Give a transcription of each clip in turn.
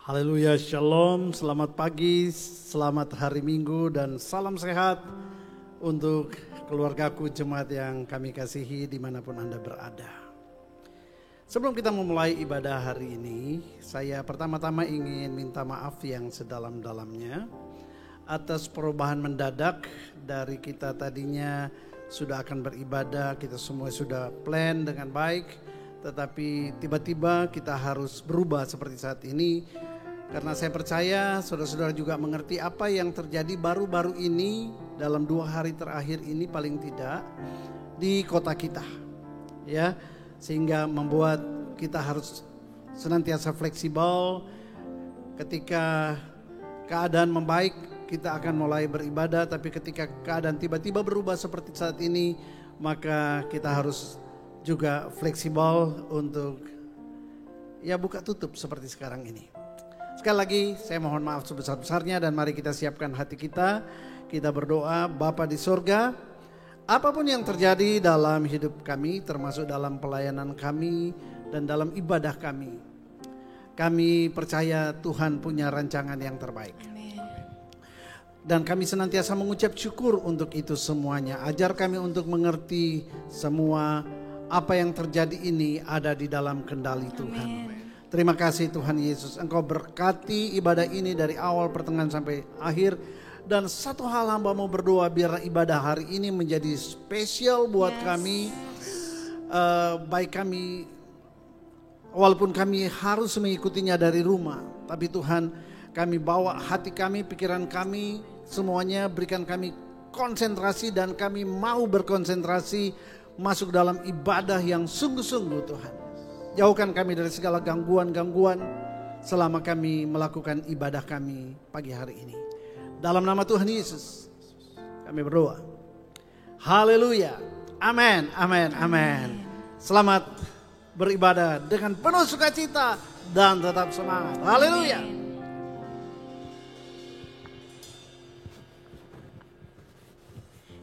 Haleluya, shalom, selamat pagi, selamat hari Minggu dan salam sehat untuk keluargaku jemaat yang kami kasihi dimanapun Anda berada. Sebelum kita memulai ibadah hari ini, saya pertama-tama ingin minta maaf yang sedalam-dalamnya atas perubahan mendadak dari kita tadinya sudah akan beribadah, kita semua sudah plan dengan baik, tetapi tiba-tiba kita harus berubah seperti saat ini. Karena saya percaya saudara-saudara juga mengerti apa yang terjadi baru-baru ini dalam 2 hari terakhir ini paling tidak di kota kita, ya, sehingga membuat kita harus senantiasa fleksibel. Ketika keadaan membaik kita akan mulai beribadah, tapi ketika keadaan tiba-tiba berubah seperti saat ini maka kita harus juga fleksibel untuk ya buka tutup seperti sekarang ini. Sekali lagi saya mohon maaf sebesar-besarnya dan mari kita siapkan hati kita. Kita berdoa. Bapa di sorga, apapun yang terjadi dalam hidup kami, termasuk dalam pelayanan kami dan dalam ibadah kami, kami percaya Tuhan punya rancangan yang terbaik. Amin. Dan kami senantiasa mengucap syukur untuk itu semuanya. Ajar kami untuk mengerti semua apa yang terjadi ini ada di dalam kendali Tuhan. Amin. Terima kasih Tuhan Yesus, Engkau berkati ibadah ini dari awal pertengahan sampai akhir. Dan satu hal hamba mau berdoa biar ibadah hari ini menjadi spesial buat kami. Baik kami, walaupun kami harus mengikutinya dari rumah, tapi Tuhan kami bawa hati kami, pikiran kami, semuanya berikan kami konsentrasi dan kami mau berkonsentrasi masuk dalam ibadah yang sungguh-sungguh Tuhan. Jauhkan kami dari segala gangguan-gangguan selama kami melakukan ibadah kami pagi hari ini. Dalam nama Tuhan Yesus kami berdoa. Haleluya. Amin, amin, amin. Selamat beribadah dengan penuh sukacita dan tetap semangat. Haleluya.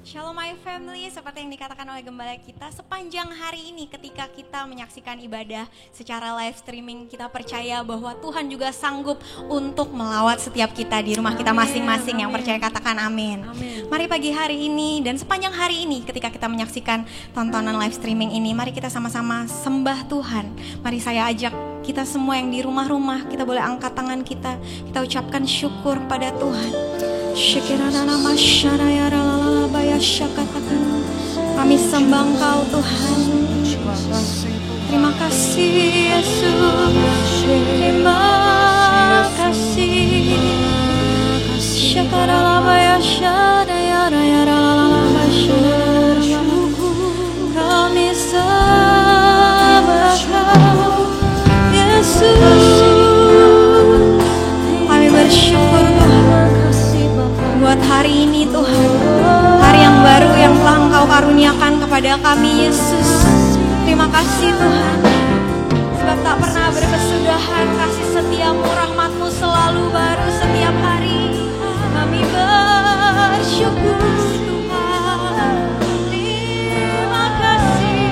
Shalom my family, seperti yang dikatakan oleh gembala kita, sepanjang hari ini ketika kita menyaksikan ibadah secara live streaming, kita percaya bahwa Tuhan juga sanggup untuk melawat setiap kita di rumah kita masing-masing. Yang percaya katakan amin. Mari pagi hari ini dan sepanjang hari ini ketika kita menyaksikan tontonan live streaming ini, mari kita sama-sama sembah Tuhan. Mari saya ajak kita semua yang di rumah-rumah, kita boleh angkat tangan kita ucapkan syukur pada Tuhan. Kami sembah Engkau Tuhan. Terima kasih Yesus. Terima kasih. Kami sembah Engkau Yesus. Kami bersyukur Tuhan buat hari ini Tuhan, hari yang baru yang telah Engkau karuniakan kepada kami Yesus. Terima kasih Tuhan, sebab tak pernah berkesudahan, kasih setiamu, rahmatmu selalu baru setiap hari. Kami bersyukur Tuhan. Terima kasih.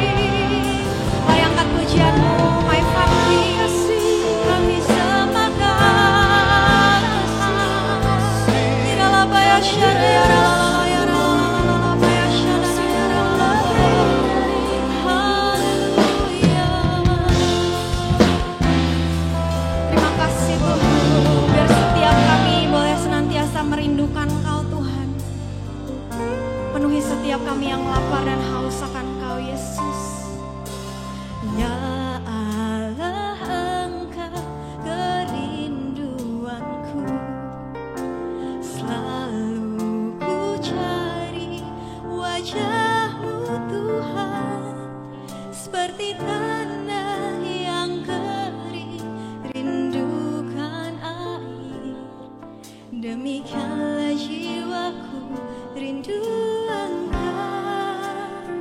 Mari angkat pujianmu my family. Kami sembahkan Terima kasih Tuhan, biar setiap kami boleh senantiasa merindukan Engkau Tuhan. Penuhi setiap kami yang lapar dan haus akan Engkau Yesus. Ya Allah, Engkau kerinduanku, selalu ku cari wajah-Mu Tuhan, seperti tanah yang kering rindukan air. Demikianlah jiwaku rindu Engkau.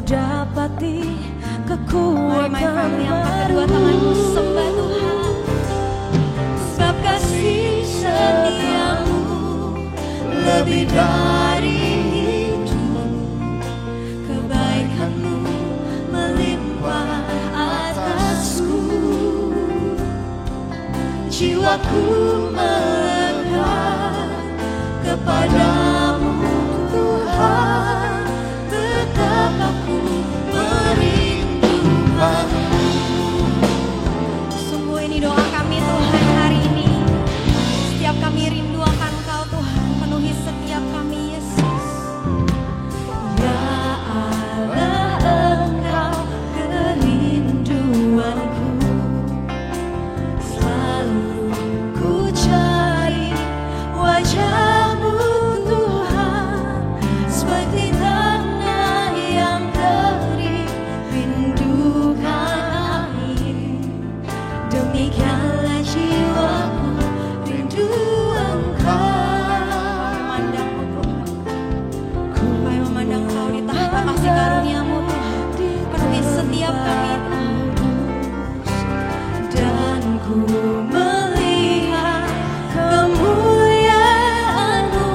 dapati kekuatan. Mari my family, angkat kedua tanganmu, sembah Tuhan. Sebab kasih setiamu lebih dari hidup, kebaikanmu melimpah atasku. Jiwaku melekat kepadamu Tuhan, betapa ku merindukanmu. Sungguh ini doa kami Tuhan hari ini. Setiap kami rindu akan Engkau Tuhan, penuhi setiap kami Yesus. Ya Allah, Engkau kerinduanku, selalu ku cari wajah-Mu Tuhan, seperti tanah yang kering rindukan air. Demikianlah jiwaku rindu Engkau. Memandang-Mu Tuhan, kami memandang Engkau di tahta kasih karunia-Mu Tuhan, penuhi setiap kami dan ku melihat kemuliaan-Mu,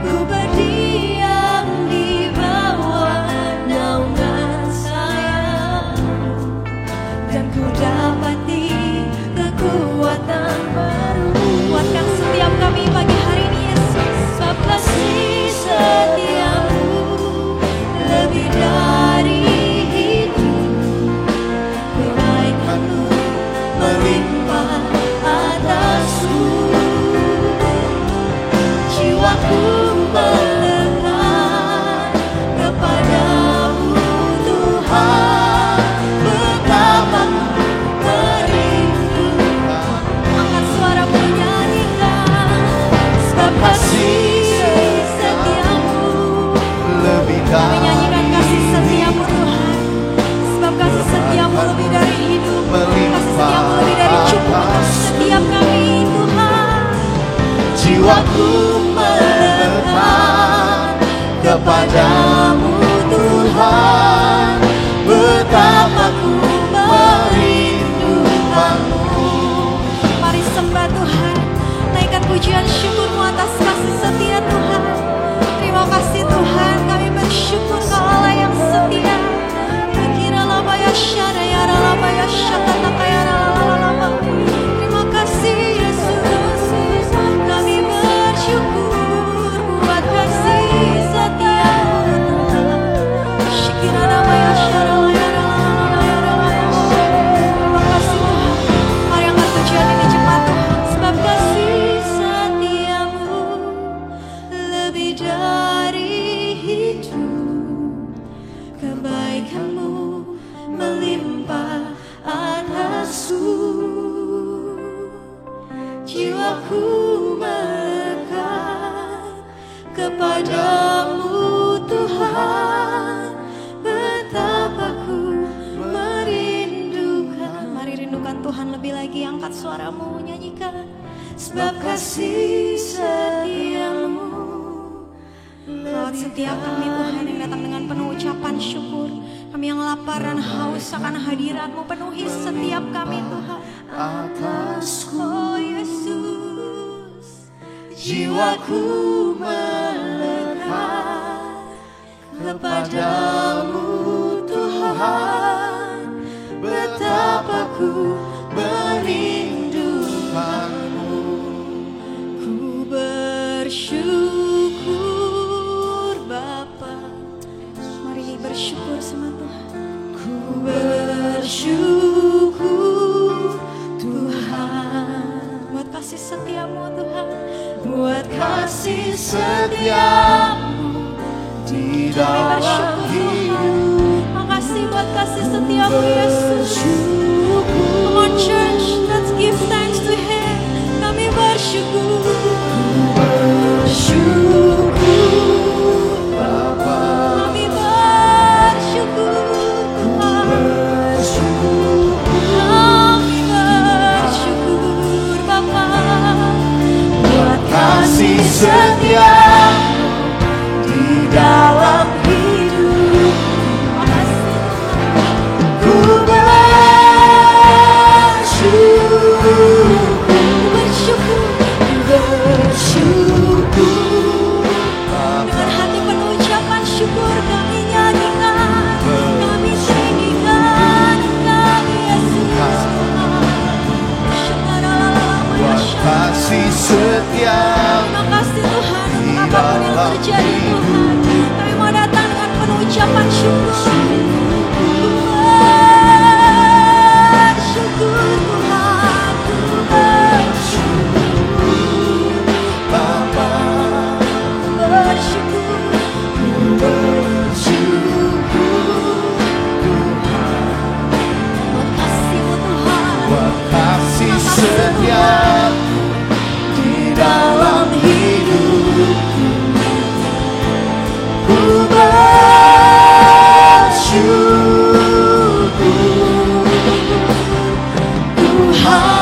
ku berdiam di bawah naungan sayap-Mu, dan ku dapati kekuatan baru. Kuatkan setiap kami pagi hari ini Yesus, sebab kasih setiamu lebih dari hidup, kebaikanmu melimpah atasku. Jiwaku melekat kepadamu Tuhan, betapa ku merindukan. Angkat suaramu, nyanyikan, sebab kasih setiamu lebih Kami dari nyanyikan kasih setiamu Tuhan, sebab kasih setiamu lebih dari hidup, kasih setiamu lebih dari cukup untuk setiap kami Tuhan. jiwaku melekat kepadamu Tuhan, betapa ku merindukanmu. Mari sembah Tuhan, naikkan pujian syukurmu atas kasih setia Tuhan. Terima kasih Tuhan, kami bersyukur Kau Allah yang setia. Terima kasih Yesus, kami bersyukur buat kasih setiamu Tuhan. Terima kasih Tuhan, mari angkat pujian ini cepat Tuhan. Sebab kasih setiamu lebih dari hidup, kebaikanmu melimpah atasku. Jiwaku melekat kepadamu Tuhan, betapa ku merindukan. Mari rindukan Tuhan lebih lagi, angkat suaramu, nyanyikan. Sebab kasih setiamu lewat setiap kami Tuhan yang datang dengan penuh ucapan syukur. Kami yang lapar dan haus akan hadirat-Mu, penuhi setiap kami Tuhan. Atasku, Oh Yesus, jiwaku melekat kepadamu Tuhan, betapa ku merindukanmu. ku bersyukur Bapa. Mari bersyukur sama Tuhan. Ku bersyukur Tuhan buat kasih setiamu Tuhan, buat kasih Setiamu di dalam hidup. Makasih buat kasih setiamu Yesus. Come on church, let's give thanks to Him. Kami bersyukur. Bersyukur Bapa, Kami bersyukur Tuhan. Kami bersyukur Bapa buat kasih setiamu di dalam hidup. terjadi Tuhan. Kami mau datang dengan penuh ucapan syukur. Bersyukur Tuhan, bersyukur Bapa, bersyukur, bersyukur Tuhan. Buat kasih-Mu Tuhan, buat kasih setia di dalam hidupku. Ku bersyukur Tuhan.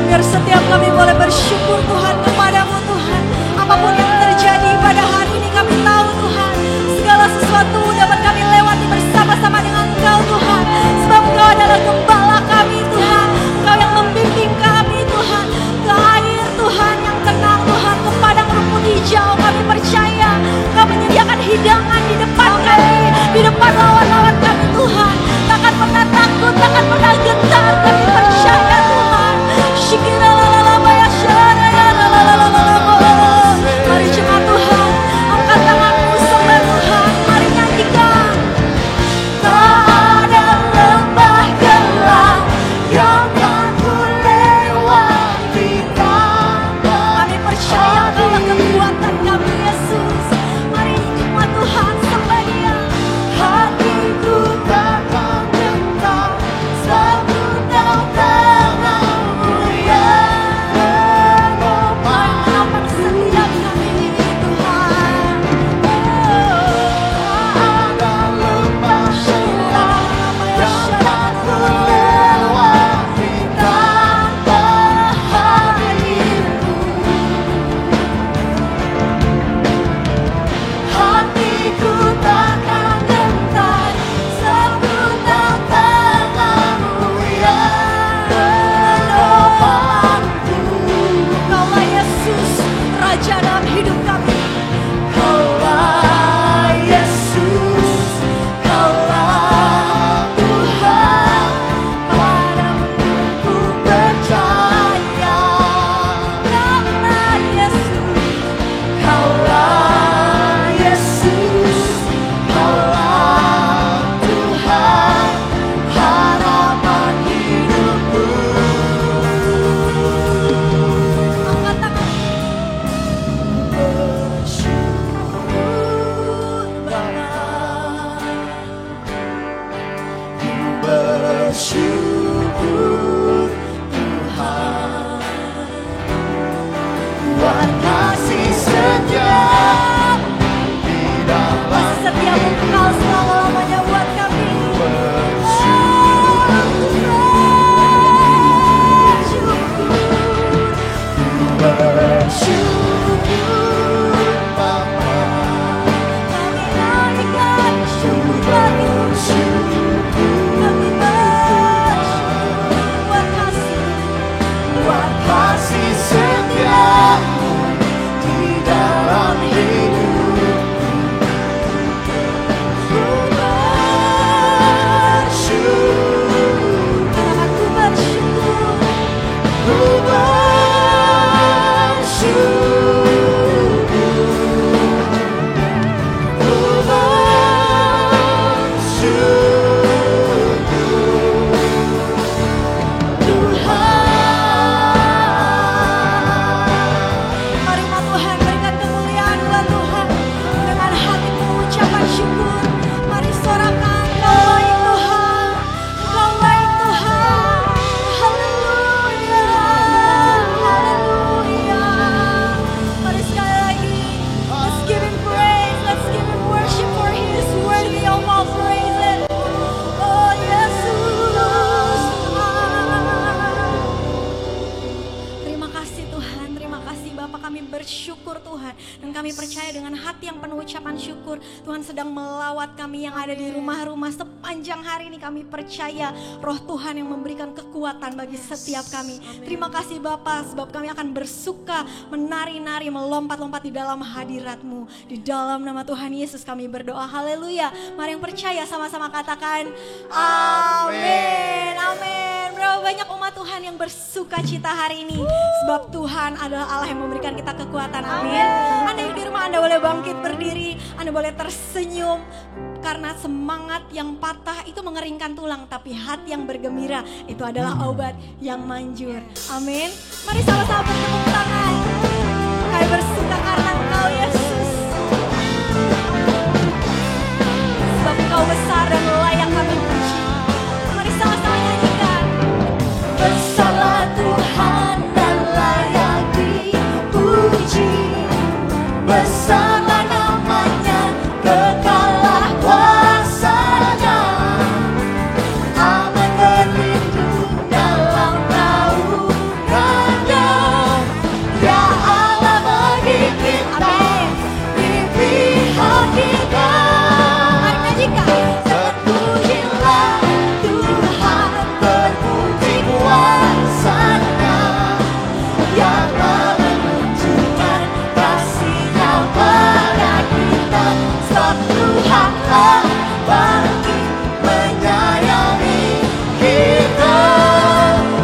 biar setiap kami boleh bersyukur Tuhan kepadamu Tuhan. Apapun yang terjadi pada hari ini kami tahu Tuhan, segala sesuatu dapat kami lewati bersama-sama dengan Engkau Tuhan. Sebab Engkau adalah gembala kami Tuhan, Engkau yang membimbing kami Tuhan ke air Tuhan yang tenang Tuhan, ke padang rumput hijau. Kami percaya Engkau menyediakan hidangan di depan kami, di depan lawan-lawan kami Tuhan. Takkan pernah takut, takkan pernah gentar, kami percaya Tuhan. Shikira lalala ya syara ya lalala. Mari jemaat Tuhan, angkat tanganmu sembah Tuhan, mari nyanyikan. Tak ada lembah gelap yang kan ku lewati tanpa Kami percaya Engkaulah kekuatan kami Yesus. Mari jemaat Tuhan sembah Dia. hatiku takkan gentar sebab ku tahu tanganmu yang menopang. Menopang setiap kami Tuhan. Tak ada lembah gelap yang kan ku lewati tanpa hadirmu. Hatiku takkan gentar sebab ku tahu tanganmu yang menopangku. Engkaulah Yesus, Raja dalam hidup kami. Kaulah Yesus, Kaulah Tuhan, padamu ku percaya. Engkaulah Yesus, Kaulah Yesus, Kaulah Tuhan, harapan hidupku. angkat tangan. Bersyukur Tuhan, buat kasih setia di dalam Setiap Engkau selama-lamanya buat kami. bersyukur Bapa, Kami naikkan syukur kami. bersyukur Kami bersyukur buat kasih. buat kasih setiamu di dalam hidupku. Ku bersyukur, Aku bersyukur. ku bersyukur, ku bersyukur Tuhan. Mari Tuhan berikan kemuliaan buat Tuhan dengan hati pengucapan syukur. Mari sorakan Kau baik Tuhan, Kau baik Tuhan. Haleluya, haleluya. Mari sekali lagi, let's give Him praise, let's give Him worship for He is worthy of all praises. Oh Yesus Tuhan. Terima kasih Tuhan, terima kasih Bapak, kami bersyukur Tuhan. Dan kami percaya dengan hati yang penuh ucapan syukur, Tuhan sedang melawat kami yang ada di rumah-rumah sepanjang hari ini. Kami percaya Roh Tuhan yang memberikan kekuatan bagi setiap kami. Terima kasih Bapak, sebab kami akan bersuka, menari-nari, melompat-lompat di dalam hadirat-Mu. Di dalam nama Tuhan Yesus kami berdoa, haleluya. Mari yang percaya sama-sama katakan amin, amin. Berapa Betapa banyak umat Tuhan yang bersuka cita hari ini. Sebab Tuhan adalah Allah yang memberikan kita kekuatan. Amin. Anda yang di rumah, Anda boleh bangkit berdiri. Anda boleh tersenyum. Karena semangat yang patah itu mengeringkan tulang. Tapi hati yang bergembira itu adalah obat yang manjur. Amin. Mari sama-sama bertepuk tangan. Kami bersuka karena Engkau Yesus. Sebab Engkau besar dan layak kami puji. Mari sama-sama nyanyikan. Besarlah Tuhan dan layak dipuji. Besarlah namanya, kekallah kuasanya. Aman berlindung dalam naungannya. Ya Allah bagi kita, di pihak kita. Mari nyanyikan. Terpujilah Tuhan, terpuji kuasanya, yang menunjukkan kasih-Nya pada kita. Sebab Tuhanlah bagi menyayangi kita.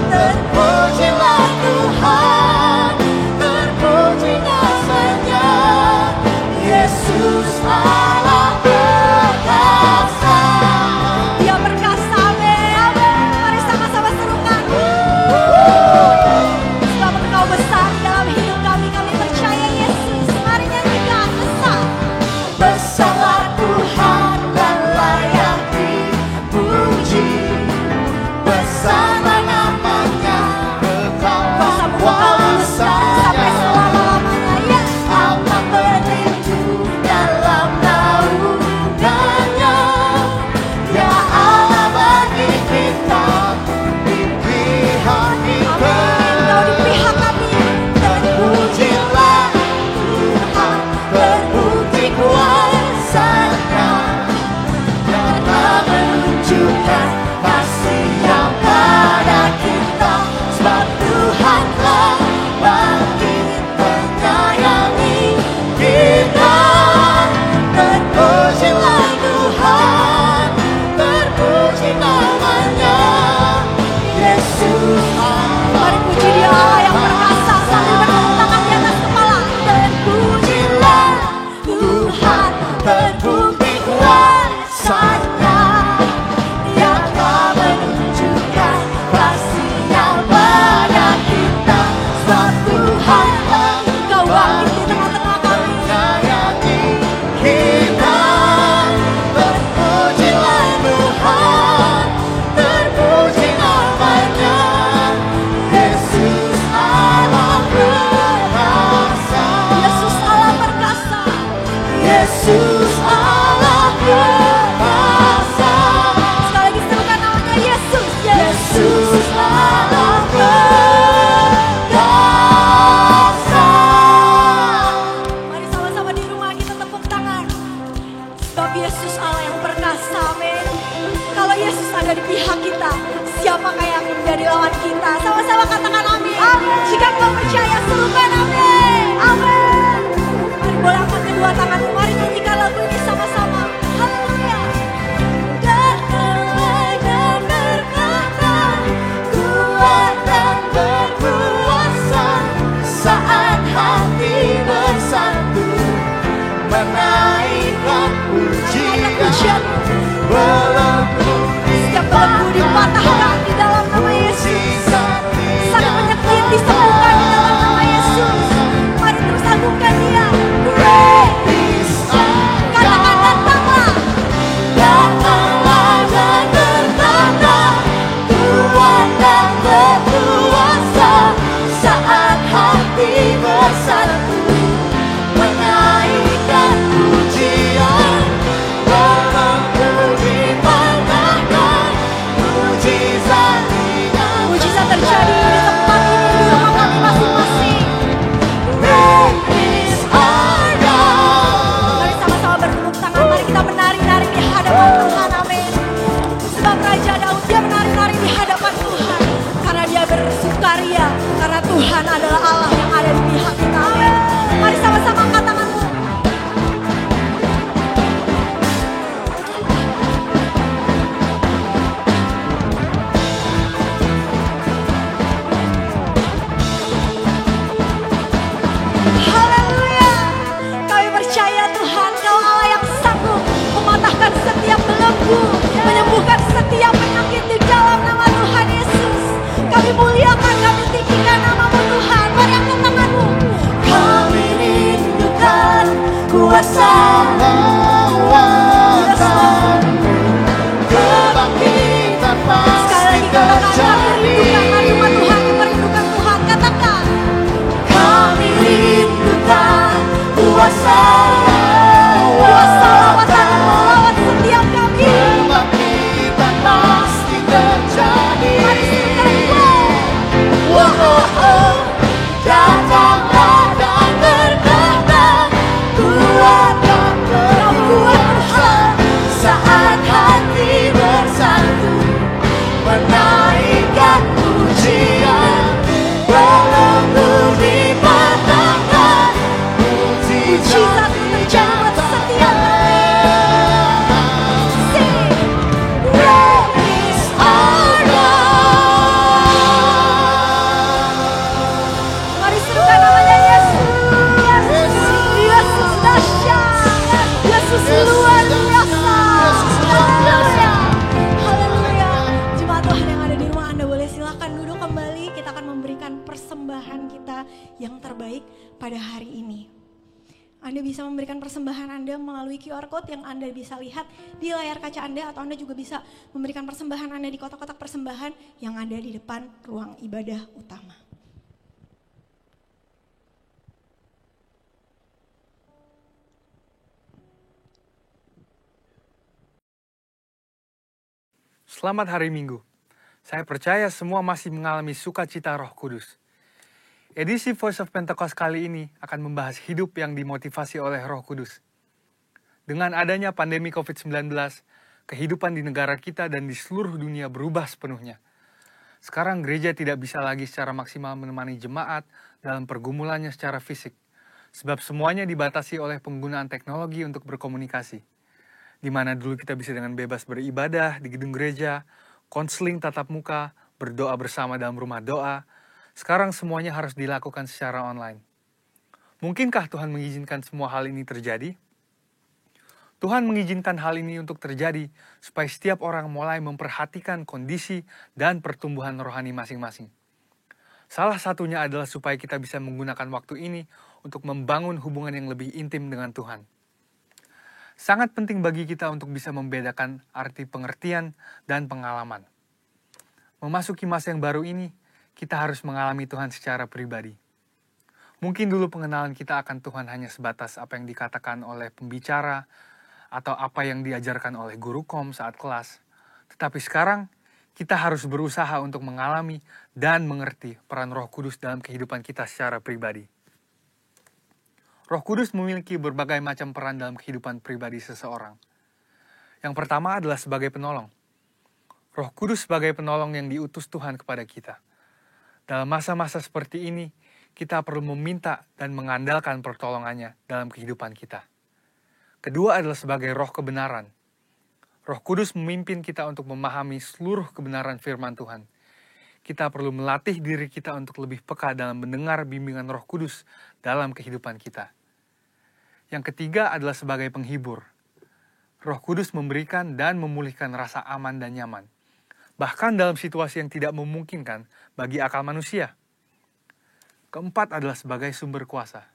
Terpujilah Tuhan, terpuji namanya, Yesus Allah perkasa. Dia perkasa, amin. Mari sama-sama serukan. Sebab Engkau besar dalam hidup kami, kami percaya Yesus. Mari nyanyikan, besar. Besarlah Tuhan dan layak dipuji. Besarlah namanya, kekallah kuasanya. Sampai selama-lamanya, ya. Aman berlindung dalam naungannya. Ya Allah bagi kita, di pihak kita. Engkau di pihak kami. Terpujilah Tuhan, terpuji kuasanya, yang telah menunjukkan kasih-Nya pada kita. Sebab Tuhanlah bagi menyayangi kita. Terpujilah Tuhan, terpuji namanya, Yesus Mari Allah. puji Dia Allah yang perkasa. Sambil bertepuk tangan di atas kepala. Terpujilah Tuhan, terbukti kuasanya, yang telah menunjukkan kasih-Nya pada kita. Sebab Tuhanlah Engkau bangkit di tengah-tengah kami. menyayangi kita. Terpujilah Tuhan, terpuji namanya, Yesus Allah perkasa. Yesus Allah perkasa. Yesus Allah kuasa lawatanmu, kebangkitan pasti terjadi. Kami rindukan kuasa lawatanmu, melawat setiap kami. kebangkitan pasti terjadi. Mari serukan Datanglah dan berkata, kuatkan berusaha saat hati bersatu, menaikkan pujian, belenggu dipatahkan, mujizat terjadi buat setiap Praise our God. Mari serukan namanya Yesus. Yesus dahsyat. Yesus luar biasa. Haleluya. Haleluya. Jemaat Tuhan yang ada di rumah, Anda boleh silakan duduk kembali. Kita akan memberikan persembahan kita yang terbaik pada hari ini. Anda bisa memberikan persembahan Anda melalui QR Code yang Anda bisa lihat di layar kaca Anda, atau Anda juga bisa memberikan persembahan Anda di kotak-kotak persembahan yang ada di depan ruang ibadah utama. Selamat hari Minggu. Saya percaya semua masih mengalami sukacita Roh Kudus. Edisi Voice of Pentecost kali ini akan membahas hidup yang dimotivasi oleh Roh Kudus. Dengan adanya pandemi COVID-19, kehidupan di negara kita dan di seluruh dunia berubah sepenuhnya. Sekarang gereja tidak bisa lagi secara maksimal menemani jemaat dalam pergumulannya secara fisik, sebab semuanya dibatasi oleh penggunaan teknologi untuk berkomunikasi. Di mana dulu kita bisa dengan bebas beribadah di gedung gereja, konseling tatap muka, berdoa bersama dalam rumah doa. Sekarang semuanya harus dilakukan secara online. Mungkinkah Tuhan mengizinkan semua hal ini terjadi? Tuhan mengizinkan hal ini untuk terjadi supaya setiap orang mulai memperhatikan kondisi dan pertumbuhan rohani masing-masing. Salah satunya adalah supaya kita bisa menggunakan waktu ini untuk membangun hubungan yang lebih intim dengan Tuhan. Sangat penting bagi kita untuk bisa membedakan arti pengertian dan pengalaman. Memasuki masa yang baru ini, kita harus mengalami Tuhan secara pribadi. Mungkin dulu pengenalan kita akan Tuhan hanya sebatas apa yang dikatakan oleh pembicara atau apa yang diajarkan oleh guru kom saat kelas. Tetapi sekarang kita harus berusaha untuk mengalami dan mengerti peran Roh Kudus dalam kehidupan kita secara pribadi. Roh Kudus memiliki berbagai macam peran dalam kehidupan pribadi seseorang. Yang pertama adalah sebagai penolong. Roh Kudus sebagai penolong yang diutus Tuhan kepada kita. Dalam masa-masa seperti ini, kita perlu meminta dan mengandalkan pertolongannya dalam kehidupan kita. Kedua adalah sebagai roh kebenaran. Roh Kudus memimpin kita untuk memahami seluruh kebenaran firman Tuhan. Kita perlu melatih diri kita untuk lebih peka dalam mendengar bimbingan Roh Kudus dalam kehidupan kita. Yang ketiga adalah sebagai penghibur. Roh Kudus memberikan dan memulihkan rasa aman dan nyaman. Bahkan dalam situasi yang tidak memungkinkan bagi akal manusia. Keempat adalah sebagai sumber kuasa.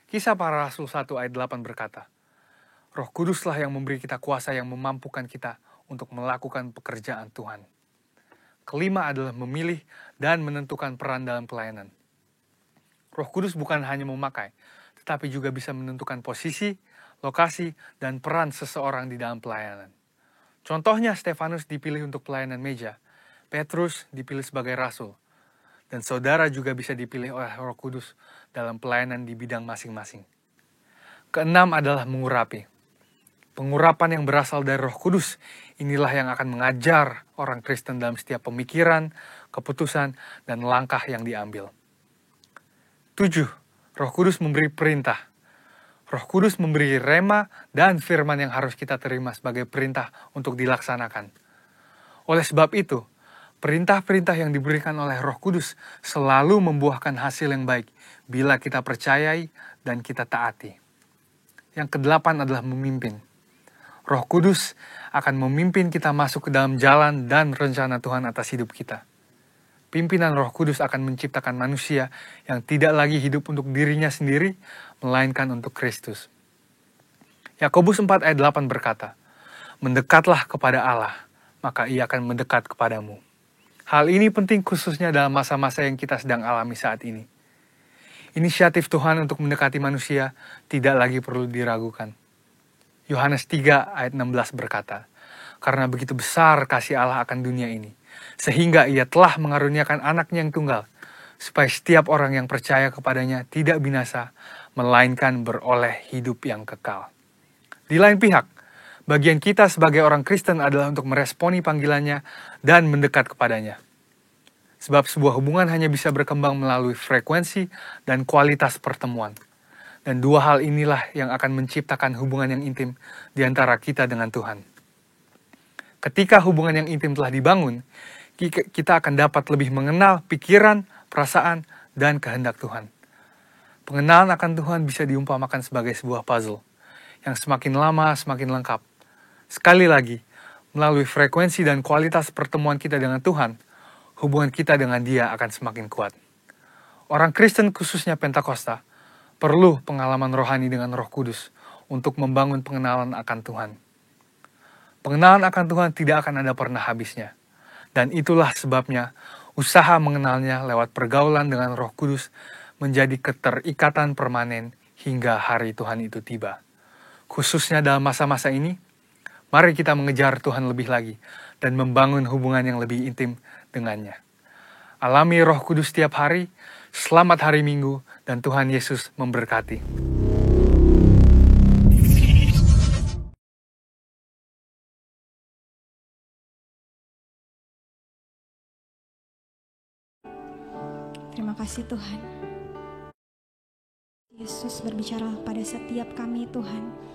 Kisah Para Rasul 1 ayat 8 berkata, Roh Kuduslah yang memberi kita kuasa yang memampukan kita untuk melakukan pekerjaan Tuhan. Kelima adalah memilih dan menentukan peran dalam pelayanan. Roh Kudus bukan hanya memakai, tetapi juga bisa menentukan posisi, lokasi, dan peran seseorang di dalam pelayanan. Contohnya Stefanus dipilih untuk pelayanan meja, Petrus dipilih sebagai rasul, dan saudara juga bisa dipilih oleh Roh Kudus dalam pelayanan di bidang masing-masing. Keenam adalah mengurapi. Pengurapan yang berasal dari Roh Kudus inilah yang akan mengajar orang Kristen dalam setiap pemikiran, keputusan, dan langkah yang diambil. 7. Roh Kudus memberi perintah. Roh Kudus memberi rema dan firman yang harus kita terima sebagai perintah untuk dilaksanakan. Oleh sebab itu, perintah-perintah yang diberikan oleh Roh Kudus selalu membuahkan hasil yang baik bila kita percayai dan kita taati. Yang kedelapan adalah memimpin. Roh Kudus akan memimpin kita masuk ke dalam jalan dan rencana Tuhan atas hidup kita. Pimpinan Roh Kudus akan menciptakan manusia yang tidak lagi hidup untuk dirinya sendiri, melainkan untuk Kristus. Yakobus 4 ayat 8 berkata, "Mendekatlah kepada Allah, maka Ia akan mendekat kepadamu." Hal ini penting khususnya dalam masa-masa yang kita sedang alami saat ini. Inisiatif Tuhan untuk mendekati manusia tidak lagi perlu diragukan. Yohanes 3 ayat 16 berkata, "Karena begitu besar kasih Allah akan dunia ini, sehingga Ia telah mengaruniakan anaknya yang tunggal, supaya setiap orang yang percaya kepadanya tidak binasa, melainkan beroleh hidup yang kekal." Di lain pihak, bagian kita sebagai orang Kristen adalah untuk meresponi panggilannya dan mendekat kepadanya. Sebab sebuah hubungan hanya bisa berkembang melalui frekuensi dan kualitas pertemuan. Dan dua hal inilah yang akan menciptakan hubungan yang intim di antara kita dengan Tuhan. Ketika hubungan yang intim telah dibangun, kita akan dapat lebih mengenal pikiran, perasaan, dan kehendak Tuhan. Pengenalan akan Tuhan bisa diumpamakan sebagai sebuah puzzle yang semakin lama semakin lengkap. Sekali lagi, melalui frekuensi dan kualitas pertemuan kita dengan Tuhan, hubungan kita dengan Dia akan semakin kuat. Orang Kristen khususnya Pentakosta perlu pengalaman rohani dengan Roh Kudus untuk membangun pengenalan akan Tuhan. Pengenalan akan Tuhan tidak akan ada pernah habisnya. Dan itulah sebabnya usaha mengenalnya lewat pergaulan dengan Roh Kudus menjadi keterikatan permanen hingga hari Tuhan itu tiba. Khususnya dalam masa-masa ini, mari kita mengejar Tuhan lebih lagi dan membangun hubungan yang lebih intim dengannya. Alami Roh Kudus setiap hari, selamat hari Minggu, dan Tuhan Yesus memberkati. Terima kasih Tuhan. Yesus berbicara pada setiap kami Tuhan.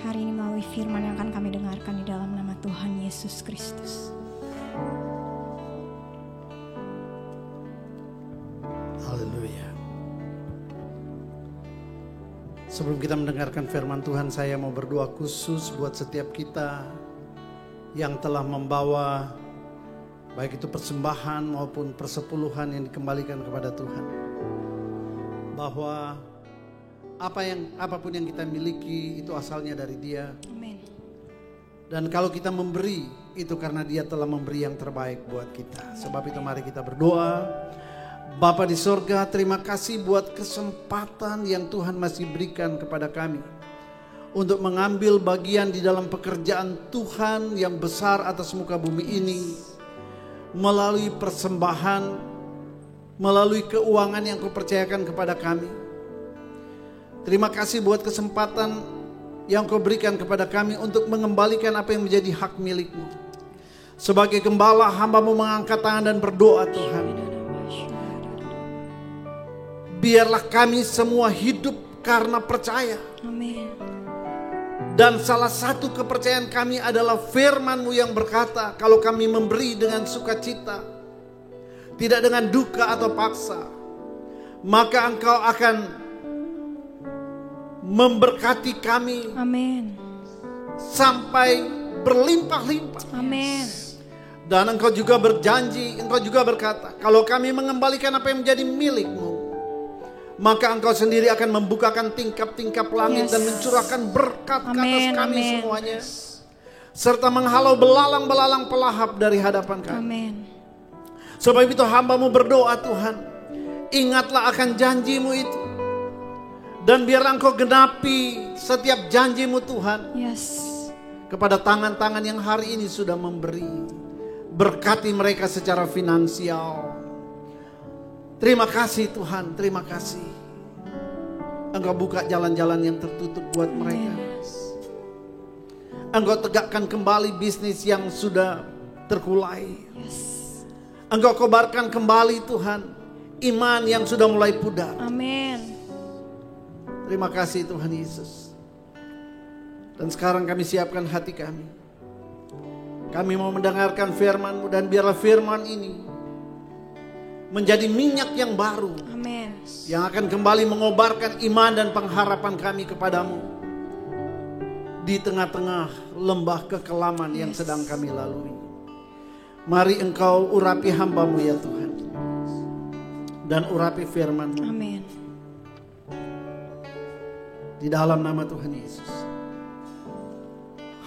Hari ini melalui firman yang akan kami dengarkan di dalam nama Tuhan Yesus Kristus. Haleluya. Sebelum kita mendengarkan firman Tuhan, saya mau berdoa khusus buat setiap kita yang telah membawa baik itu persembahan maupun persepuluhan yang dikembalikan kepada Tuhan. Bahwa apapun yang kita miliki itu asalnya dari Dia. Amin. Dan kalau kita memberi, itu karena Dia telah memberi yang terbaik buat kita. Sebab itu mari kita berdoa. Bapa di sorga, terima kasih buat kesempatan yang Tuhan masih berikan kepada kami. Untuk mengambil bagian di dalam pekerjaan Tuhan yang besar atas muka bumi ini. Melalui persembahan, melalui keuangan yang Kau percayakan kepada kami. Terima kasih buat kesempatan yang Kau berikan kepada kami untuk mengembalikan apa yang menjadi hak milik-Mu. Sebagai gembala, hamba-Mu mengangkat tangan dan berdoa Tuhan. Biarlah kami semua hidup karena percaya. Amin. Dan salah satu kepercayaan kami adalah firman-Mu yang berkata, kalau kami memberi dengan sukacita, tidak dengan duka atau paksa, maka Engkau akan memberkati kami. Amin. Sampai berlimpah-limpah. Amin. Dan Engkau juga berjanji, Engkau juga berkata, kalau kami mengembalikan apa yang menjadi milik-Mu, maka Engkau sendiri akan membukakan tingkap-tingkap langit dan mencurahkan berkat ke atas kami semuanya. Serta menghalau belalang-belalang pelahap dari hadapan kami. Amin. Sebab itu hamba-Mu berdoa Tuhan, ingatlah akan janji-Mu itu. Dan biarlah Engkau genapi setiap janji-Mu Tuhan. Yes. Kepada tangan-tangan yang hari ini sudah memberi. Berkati mereka secara finansial. Terima kasih Tuhan, terima kasih. Engkau buka jalan-jalan yang tertutup buat mereka. Engkau tegakkan kembali bisnis yang sudah terkulai. Engkau kobarkan kembali Tuhan iman yang sudah mulai pudar. Amin. Terima kasih Tuhan Yesus. Dan sekarang kami siapkan hati kami. Kami mau mendengarkan firman-Mu, dan biarlah firman ini menjadi minyak yang baru. Amin. Yang akan kembali mengobarkan iman dan pengharapan kami kepadamu. Di tengah-tengah lembah kekelaman yang sedang kami lalui. Mari Engkau urapi hamba-Mu ya Tuhan. Dan urapi firman-Mu. Amin. Di dalam nama Tuhan Yesus.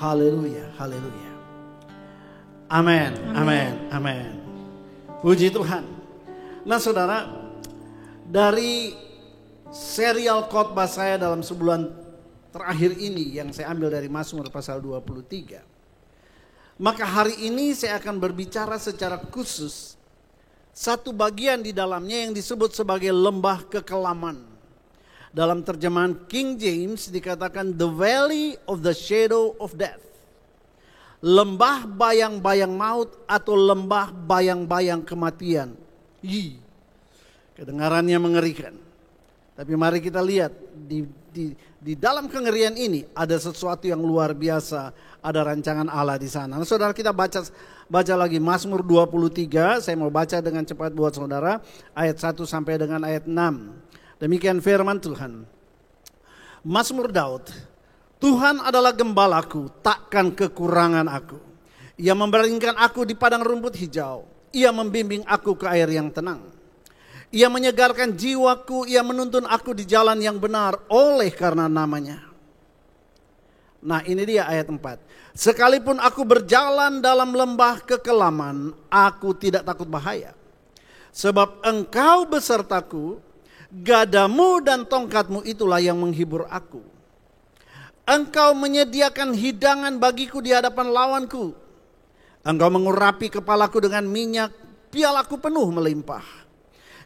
Haleluya, haleluya. Amin, amin, amin. Puji Tuhan. Nah saudara, dari serial khotbah saya dalam sebulan terakhir ini yang saya ambil dari Mazmur pasal 23. Maka hari ini saya akan berbicara secara khusus satu bagian di dalamnya yang disebut sebagai lembah kekelaman. Dalam terjemahan King James dikatakan the valley of the shadow of death. Lembah bayang-bayang maut atau lembah bayang-bayang kematian. Kedengarannya mengerikan. Tapi mari kita lihat di dalam kengerian ini ada sesuatu yang luar biasa, ada rancangan Allah di sana. Nah, saudara kita baca lagi Mazmur 23, saya mau baca dengan cepat buat saudara ayat 1 sampai dengan ayat 6. Demikian firman Tuhan. Mazmur Daud, Tuhan adalah gembalaku, takkan kekurangan aku. Ia membaringkan aku di padang rumput hijau. Ia membimbing aku ke air yang tenang. Ia menyegarkan jiwaku, ia menuntun aku di jalan yang benar oleh karena namanya. Nah ini dia ayat 4. Sekalipun aku berjalan dalam lembah kekelaman, aku tidak takut bahaya. Sebab engkau besertaku, gadamu dan tongkatmu itulah yang menghibur aku. Engkau menyediakan hidangan bagiku di hadapan lawanku. Engkau mengurapi kepalaku dengan minyak, pialaku penuh melimpah.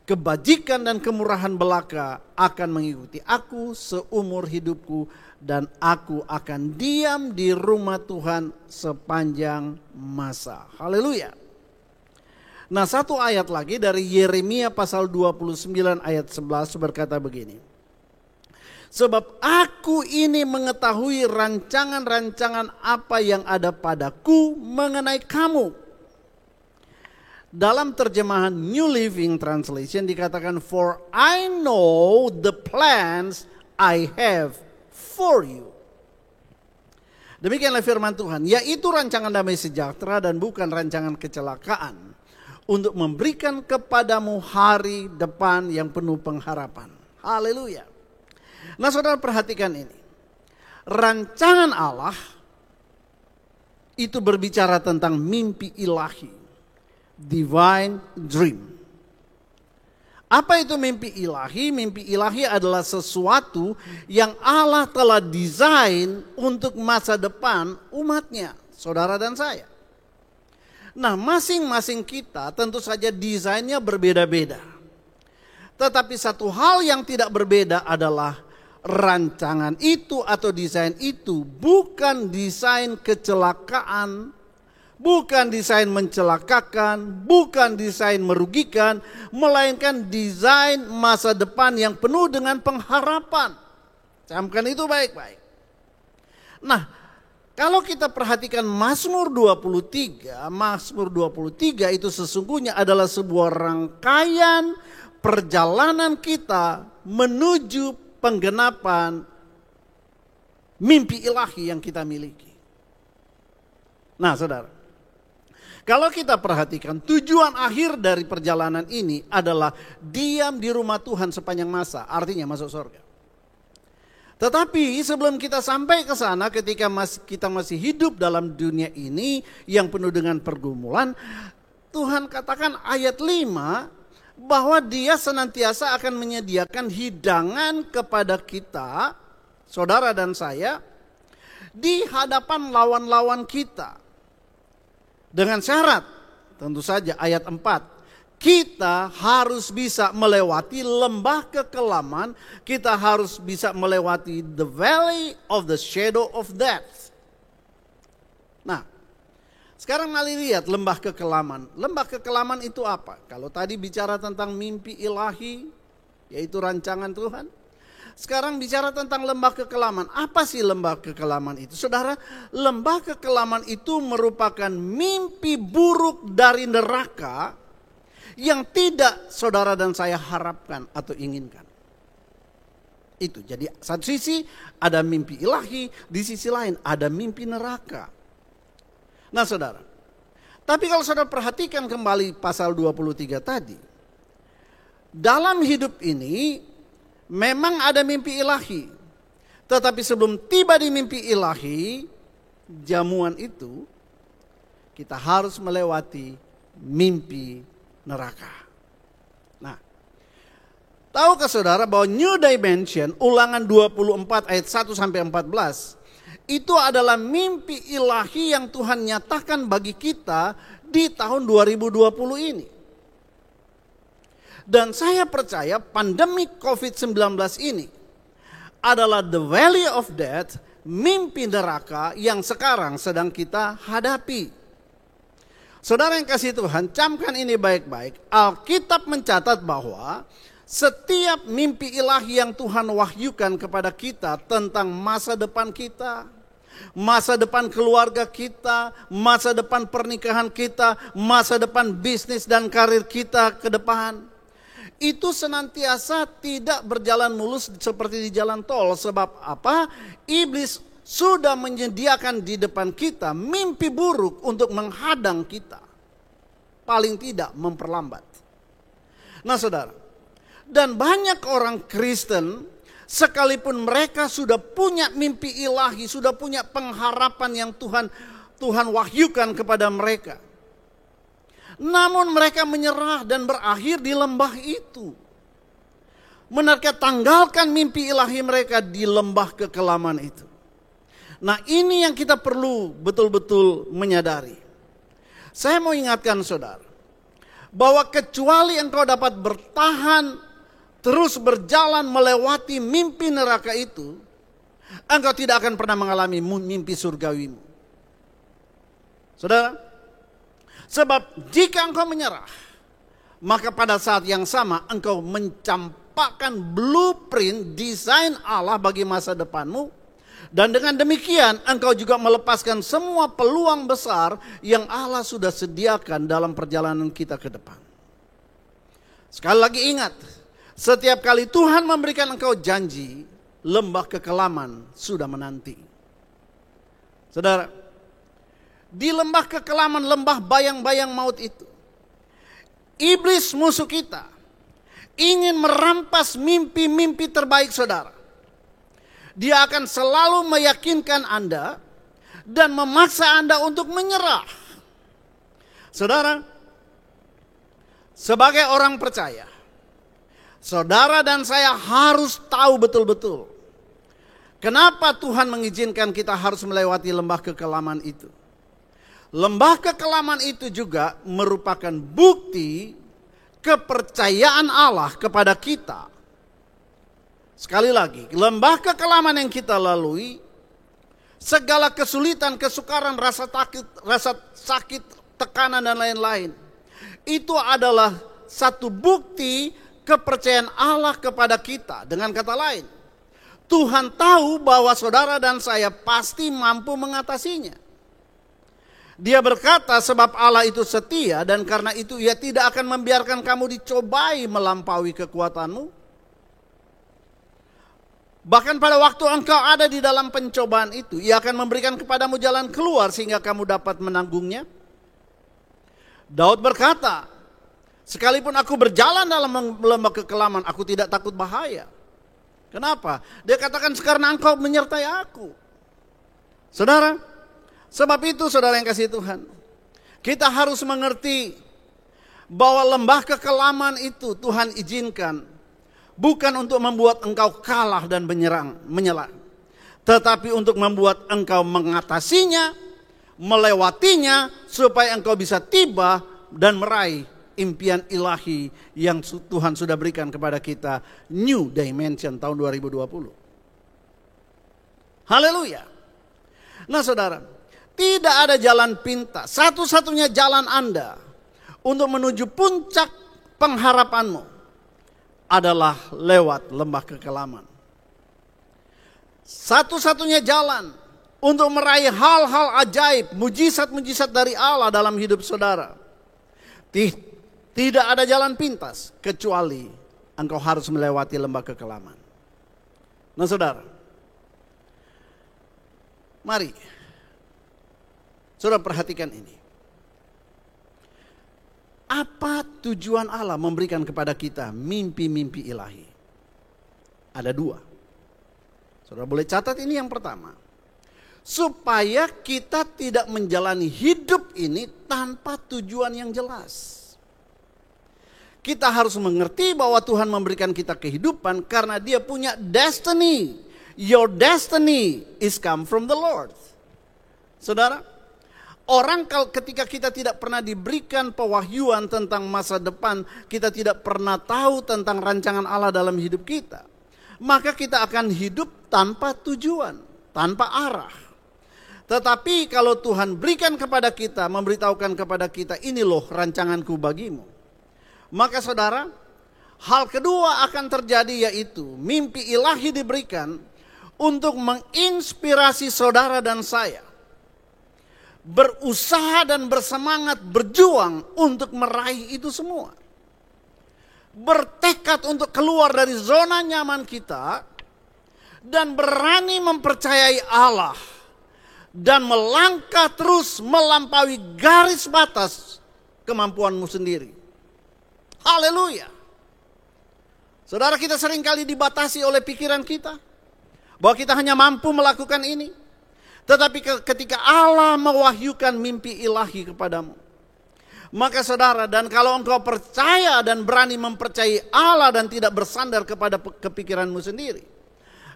Kebajikan dan kemurahan belaka akan mengikuti aku seumur hidupku. Dan aku akan diam di rumah Tuhan sepanjang masa. Haleluya. Nah satu ayat lagi dari Yeremia pasal 29 ayat 11 berkata begini. Sebab aku ini mengetahui rancangan-rancangan apa yang ada padaku mengenai kamu. Dalam terjemahan New Living Translation dikatakan, for I know the plans I have for you. Demikianlah firman Tuhan, yaitu rancangan damai sejahtera dan bukan rancangan kecelakaan, untuk memberikan kepadamu hari depan yang penuh pengharapan. Haleluya. Nah saudara perhatikan ini. Rancangan Allah itu berbicara tentang mimpi ilahi. Divine dream. Apa itu mimpi ilahi? Mimpi ilahi adalah sesuatu yang Allah telah desain untuk masa depan umatnya. Saudara dan saya. Nah masing-masing kita tentu saja desainnya berbeda-beda. Tetapi satu hal yang tidak berbeda adalah rancangan itu atau desain itu bukan desain kecelakaan, bukan desain mencelakakan, bukan desain merugikan, melainkan desain masa depan yang penuh dengan pengharapan. Camkan itu baik-baik. Nah, kalau kita perhatikan Mazmur 23, Mazmur 23 itu sesungguhnya adalah sebuah rangkaian perjalanan kita menuju penggenapan mimpi ilahi yang kita miliki. Nah saudara, kalau kita perhatikan tujuan akhir dari perjalanan ini adalah diam di rumah Tuhan sepanjang masa, artinya masuk surga. Tetapi sebelum kita sampai ke sana, ketika kita masih hidup dalam dunia ini yang penuh dengan pergumulan, Tuhan katakan ayat 5, bahwa dia senantiasa akan menyediakan hidangan kepada kita, saudara dan saya, di hadapan lawan-lawan kita. Dengan syarat, tentu saja ayat 4, kita harus bisa melewati lembah kekelaman, kita harus bisa melewati the valley of the shadow of death. Nah, sekarang mari lihat lembah kekelaman. Lembah kekelaman itu apa? Kalau tadi bicara tentang mimpi ilahi, yaitu rancangan Tuhan. Sekarang bicara tentang lembah kekelaman. Apa sih lembah kekelaman itu? Saudara, lembah kekelaman itu merupakan mimpi buruk dari neraka yang tidak saudara dan saya harapkan atau inginkan. Itu. Jadi satu sisi ada mimpi ilahi, di sisi lain ada mimpi neraka. Nah saudara, tapi kalau saudara perhatikan kembali pasal 23 tadi, dalam hidup ini memang ada mimpi ilahi. Tetapi sebelum tiba di mimpi ilahi, jamuan itu, kita harus melewati mimpi neraka. Nah, tahukah saudara bahwa New Dimension, Ulangan 24 ayat 1-14, itu adalah mimpi ilahi yang Tuhan nyatakan bagi kita di tahun 2020 ini. Dan saya percaya pandemi COVID-19 ini adalah the valley of death, mimpi neraka yang sekarang sedang kita hadapi. Saudara yang kasih Tuhan, camkan ini baik-baik. Alkitab mencatat bahwa setiap mimpi ilahi yang Tuhan wahyukan kepada kita tentang masa depan kita, masa depan keluarga kita, masa depan pernikahan kita, masa depan bisnis dan karir kita ke depan, itu senantiasa tidak berjalan mulus seperti di jalan tol. Sebab apa? Iblis sudah menyediakan di depan kita mimpi buruk untuk menghadang kita. Paling tidak memperlambat. Nah saudara, dan banyak orang Kristen sekalipun mereka sudah punya mimpi ilahi, sudah punya pengharapan yang Tuhan wahyukan kepada mereka. Namun mereka menyerah dan berakhir di lembah itu. Mereka tanggalkan mimpi ilahi mereka di lembah kekelaman itu. Nah, ini yang kita perlu betul-betul menyadari. Saya mau ingatkan saudara, bahwa kecuali engkau dapat bertahan, terus berjalan melewati mimpi neraka itu, engkau tidak akan pernah mengalami mimpi surgawimu. Saudara, sebab jika engkau menyerah, maka pada saat yang sama engkau mencampakkan blueprint desain Allah bagi masa depanmu. Dan dengan demikian engkau juga melepaskan semua peluang besar yang Allah sudah sediakan dalam perjalanan kita ke depan. Sekali lagi ingat, setiap kali Tuhan memberikan engkau janji, lembah kekelaman sudah menanti. Saudara, di lembah kekelaman, lembah bayang-bayang maut itu, iblis musuh kita ingin merampas mimpi-mimpi terbaik saudara. Dia akan selalu meyakinkan Anda dan memaksa Anda untuk menyerah. Saudara, sebagai orang percaya, saudara dan saya harus tahu betul-betul kenapa Tuhan mengizinkan kita harus melewati lembah kekelaman itu. Lembah kekelaman itu juga merupakan bukti kepercayaan Allah kepada kita. Sekali lagi, lembah kekelaman yang kita lalui, segala kesulitan, kesukaran, rasa sakit, tekanan dan lain-lain, itu adalah satu bukti kepercayaan Allah kepada kita. Dengan kata lain, Tuhan tahu bahwa saudara dan saya pasti mampu mengatasinya. Dia berkata, sebab Allah itu setia dan karena itu Ia tidak akan membiarkan kamu dicobai melampaui kekuatanmu. Bahkan pada waktu engkau ada di dalam pencobaan itu, Ia akan memberikan kepadamu jalan keluar sehingga kamu dapat menanggungnya. Daud berkata, sekalipun aku berjalan dalam lembah kekelaman, aku tidak takut bahaya. Kenapa? Dia katakan, karena engkau menyertai aku. Saudara, sebab itu saudara yang kasih Tuhan, kita harus mengerti bahwa lembah kekelaman itu Tuhan izinkan bukan untuk membuat engkau kalah dan menyerah, tetapi untuk membuat engkau mengatasinya, melewatinya, supaya engkau bisa tiba dan meraih impian ilahi yang Tuhan sudah berikan kepada kita, New Dimension tahun 2020. Haleluya. Nah saudara, tidak ada jalan pintas. Satu-satunya jalan Anda untuk menuju puncak pengharapanmu adalah lewat lembah kekelaman. Satu-satunya jalan untuk meraih hal-hal ajaib, mujizat-mujizat dari Allah dalam hidup saudara, tidak ada jalan pintas kecuali engkau harus melewati lembah kekelaman. Nah saudara, mari saudara perhatikan ini. Apa tujuan Allah memberikan kepada kita mimpi-mimpi ilahi? Ada dua. Saudara boleh catat ini yang pertama. supaya kita tidak menjalani hidup ini tanpa tujuan yang jelas. Kita harus mengerti bahwa Tuhan memberikan kita kehidupan karena Dia punya destiny. Your destiny is come from the Lord. Saudara, orang ketika kita tidak pernah diberikan pewahyuan tentang masa depan, kita tidak pernah tahu tentang rancangan Allah dalam hidup kita, maka kita akan hidup tanpa tujuan, tanpa arah. Tetapi kalau Tuhan berikan kepada kita, memberitahukan kepada kita, ini loh rancanganku bagimu, maka saudara, hal kedua akan terjadi, yaitu mimpi ilahi diberikan untuk menginspirasi saudara dan saya berusaha dan bersemangat berjuang untuk meraih itu semua. Bertekad untuk keluar dari zona nyaman kita dan berani mempercayai Allah dan melangkah terus melampaui garis batas kemampuanmu sendiri. Haleluya. Saudara, kita seringkali dibatasi oleh pikiran kita bahwa kita hanya mampu melakukan ini. Tetapi ketika Allah mewahyukan mimpi ilahi kepadamu, maka saudara, dan kalau engkau percaya dan berani mempercayai Allah dan tidak bersandar kepada kepikiranmu sendiri,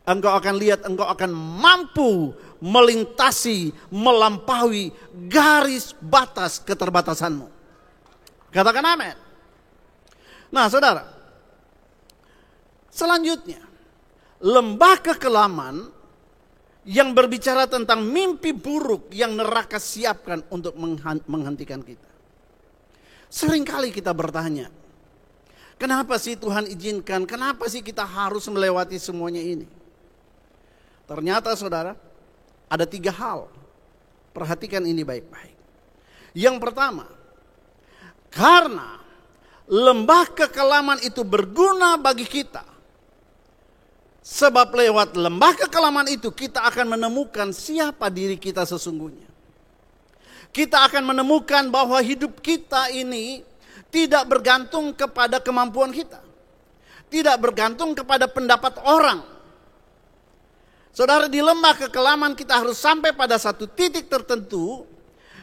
engkau akan lihat, engkau akan mampu melintasi, melampaui garis batas keterbatasanmu. Katakan amin. Nah saudara, selanjutnya, lembah kekelaman yang berbicara tentang mimpi buruk yang neraka siapkan untuk menghentikan kita. Seringkali kita bertanya, kenapa sih Tuhan izinkan, kenapa sih kita harus melewati semuanya ini? Ternyata saudara, ada 3 hal. Perhatikan ini baik-baik. Yang pertama, karena lembah kekelaman itu berguna bagi kita. Sebab lewat lembah kekelaman itu kita akan menemukan siapa diri kita sesungguhnya. Kita akan menemukan bahwa hidup kita ini tidak bergantung kepada kemampuan kita. Tidak bergantung kepada pendapat orang. Saudara, di lembah kekelaman kita harus sampai pada satu titik tertentu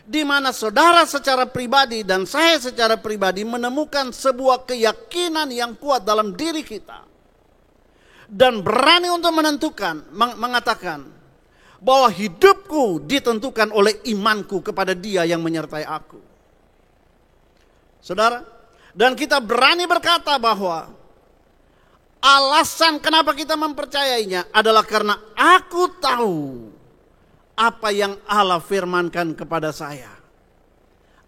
di mana saudara secara pribadi dan saya secara pribadi menemukan sebuah keyakinan yang kuat dalam diri kita. Dan berani untuk menentukan, mengatakan bahwa hidupku ditentukan oleh imanku kepada Dia yang menyertai aku. Saudara, dan kita berani berkata bahwa alasan kenapa kita mempercayainya adalah karena aku tahu apa yang Allah firmankan kepada saya.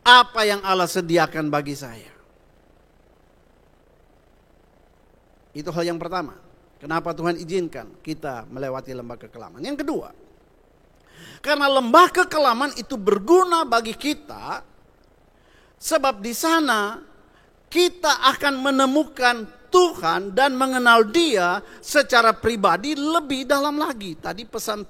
Apa yang Allah sediakan bagi saya. Itu hal yang pertama. Kenapa Tuhan izinkan kita melewati lembah kekelaman. Yang kedua, karena lembah kekelaman itu berguna bagi kita. Sebab di sana kita akan menemukan Tuhan dan mengenal Dia secara pribadi lebih dalam lagi. Tadi pesan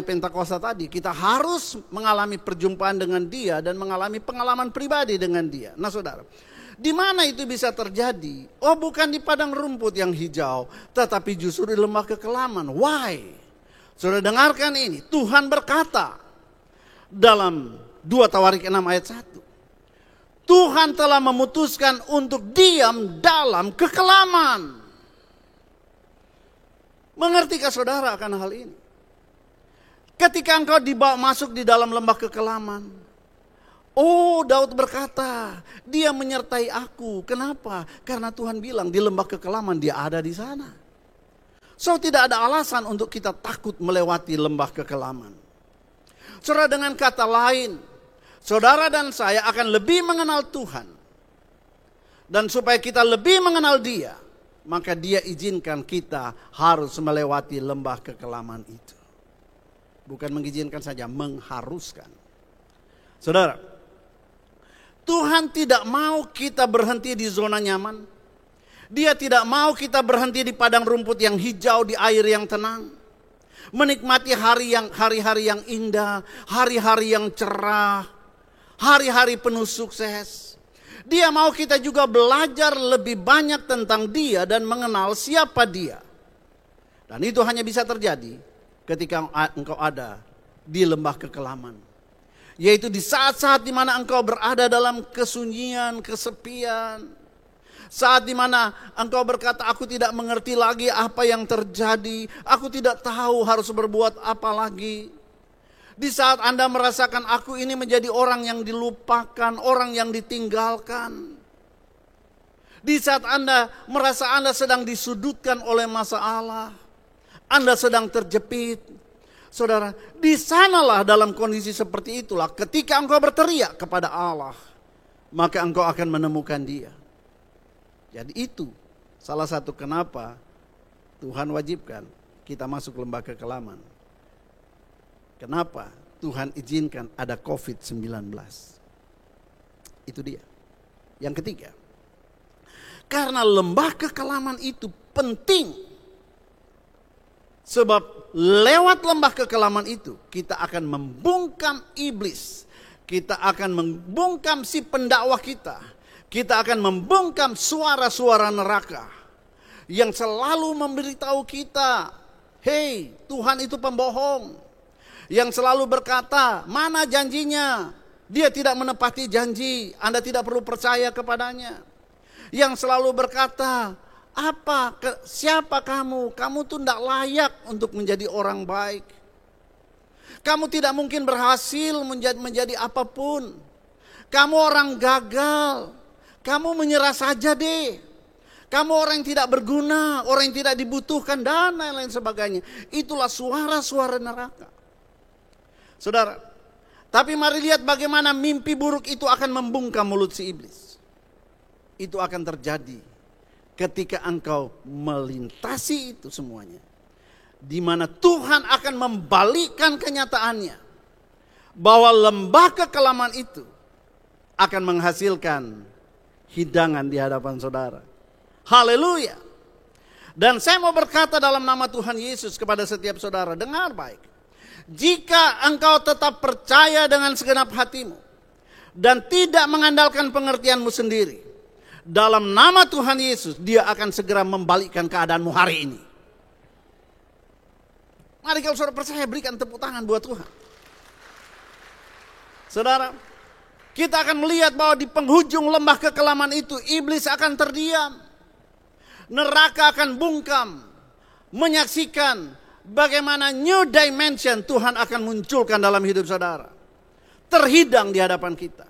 Pentakosta tadi, kita harus mengalami perjumpaan dengan Dia dan mengalami pengalaman pribadi dengan Dia. Nah saudara, di mana itu bisa terjadi? Oh, bukan di padang rumput yang hijau, tetapi justru di lembah kekelaman. Why? Saudara dengarkan ini, Tuhan berkata dalam 2 Tawarik 6 ayat 1. Tuhan telah memutuskan untuk diam dalam kekelaman. Mengertikah saudara akan hal ini? Ketika engkau dibawa masuk di dalam lembah kekelaman. Oh, Daud berkata, Dia menyertai aku. Kenapa? Karena Tuhan bilang di lembah kekelaman Dia ada di sana. So tidak ada alasan untuk kita takut melewati lembah kekelaman. Saudara, dengan kata lain, saudara dan saya akan lebih mengenal Tuhan. Dan supaya kita lebih mengenal Dia, maka Dia izinkan kita harus melewati lembah kekelaman itu. Bukan mengizinkan saja, mengharuskan. Saudara, Tuhan tidak mau kita berhenti di zona nyaman. Dia tidak mau kita berhenti di padang rumput yang hijau, di air yang tenang. Menikmati hari-hari yang indah, hari-hari yang cerah, hari-hari penuh sukses. Dia mau kita juga belajar lebih banyak tentang Dia dan mengenal siapa Dia. Dan itu hanya bisa terjadi ketika engkau ada di lembah kekelaman. Yaitu di saat-saat di mana engkau berada dalam kesunyian, kesepian. Saat di mana engkau berkata, aku tidak mengerti lagi apa yang terjadi. Aku tidak tahu harus berbuat apa lagi. Di saat Anda merasakan aku ini menjadi orang yang dilupakan, orang yang ditinggalkan. Di saat Anda merasa Anda sedang disudutkan oleh masalah. Anda sedang terjepit. Saudara, di sanalah dalam kondisi seperti itulah ketika engkau berteriak kepada Allah, maka engkau akan menemukan Dia. Jadi itu salah satu kenapa Tuhan wajibkan kita masuk lembah kekelaman. Kenapa Tuhan izinkan ada COVID-19. Itu dia. Yang ketiga, karena lembah kekelaman itu penting. Sebab lewat lembah kekelaman itu kita akan membungkam iblis. Kita akan membungkam si pendakwah kita. Kita akan membungkam suara-suara neraka yang selalu memberitahu kita, hei, Tuhan itu pembohong. Yang selalu berkata, mana janjinya? Dia tidak menepati janji, Anda tidak perlu percaya kepadanya. Yang selalu berkata, siapa kamu? Kamu tuh tidak layak untuk menjadi orang baik. Kamu tidak mungkin berhasil menjadi apapun. Kamu orang gagal. Kamu menyerah saja deh. Kamu orang yang tidak berguna, orang yang tidak dibutuhkan, dan lain-lain sebagainya. Itulah suara-suara neraka. Saudara, tapi mari lihat bagaimana mimpi buruk itu akan membungkam mulut si iblis. Itu akan terjadi ketika engkau melintasi itu semuanya. Di mana Tuhan akan membalikkan kenyataannya. Bahwa lembah kekelaman itu akan menghasilkan hidangan di hadapan saudara. Haleluya. Dan saya mau berkata dalam nama Tuhan Yesus kepada setiap saudara, dengar baik. Jika engkau tetap percaya dengan segenap hatimu dan tidak mengandalkan pengertianmu sendiri, dalam nama Tuhan Yesus, Dia akan segera membalikkan keadaanmu hari ini. Mari kalau saudara percaya, berikan tepuk tangan buat Tuhan. Saudara, kita akan melihat bahwa di penghujung lembah kekelaman itu, iblis akan terdiam. Neraka akan bungkam, menyaksikan bagaimana new dimension Tuhan akan munculkan dalam hidup saudara. Terhidang di hadapan kita.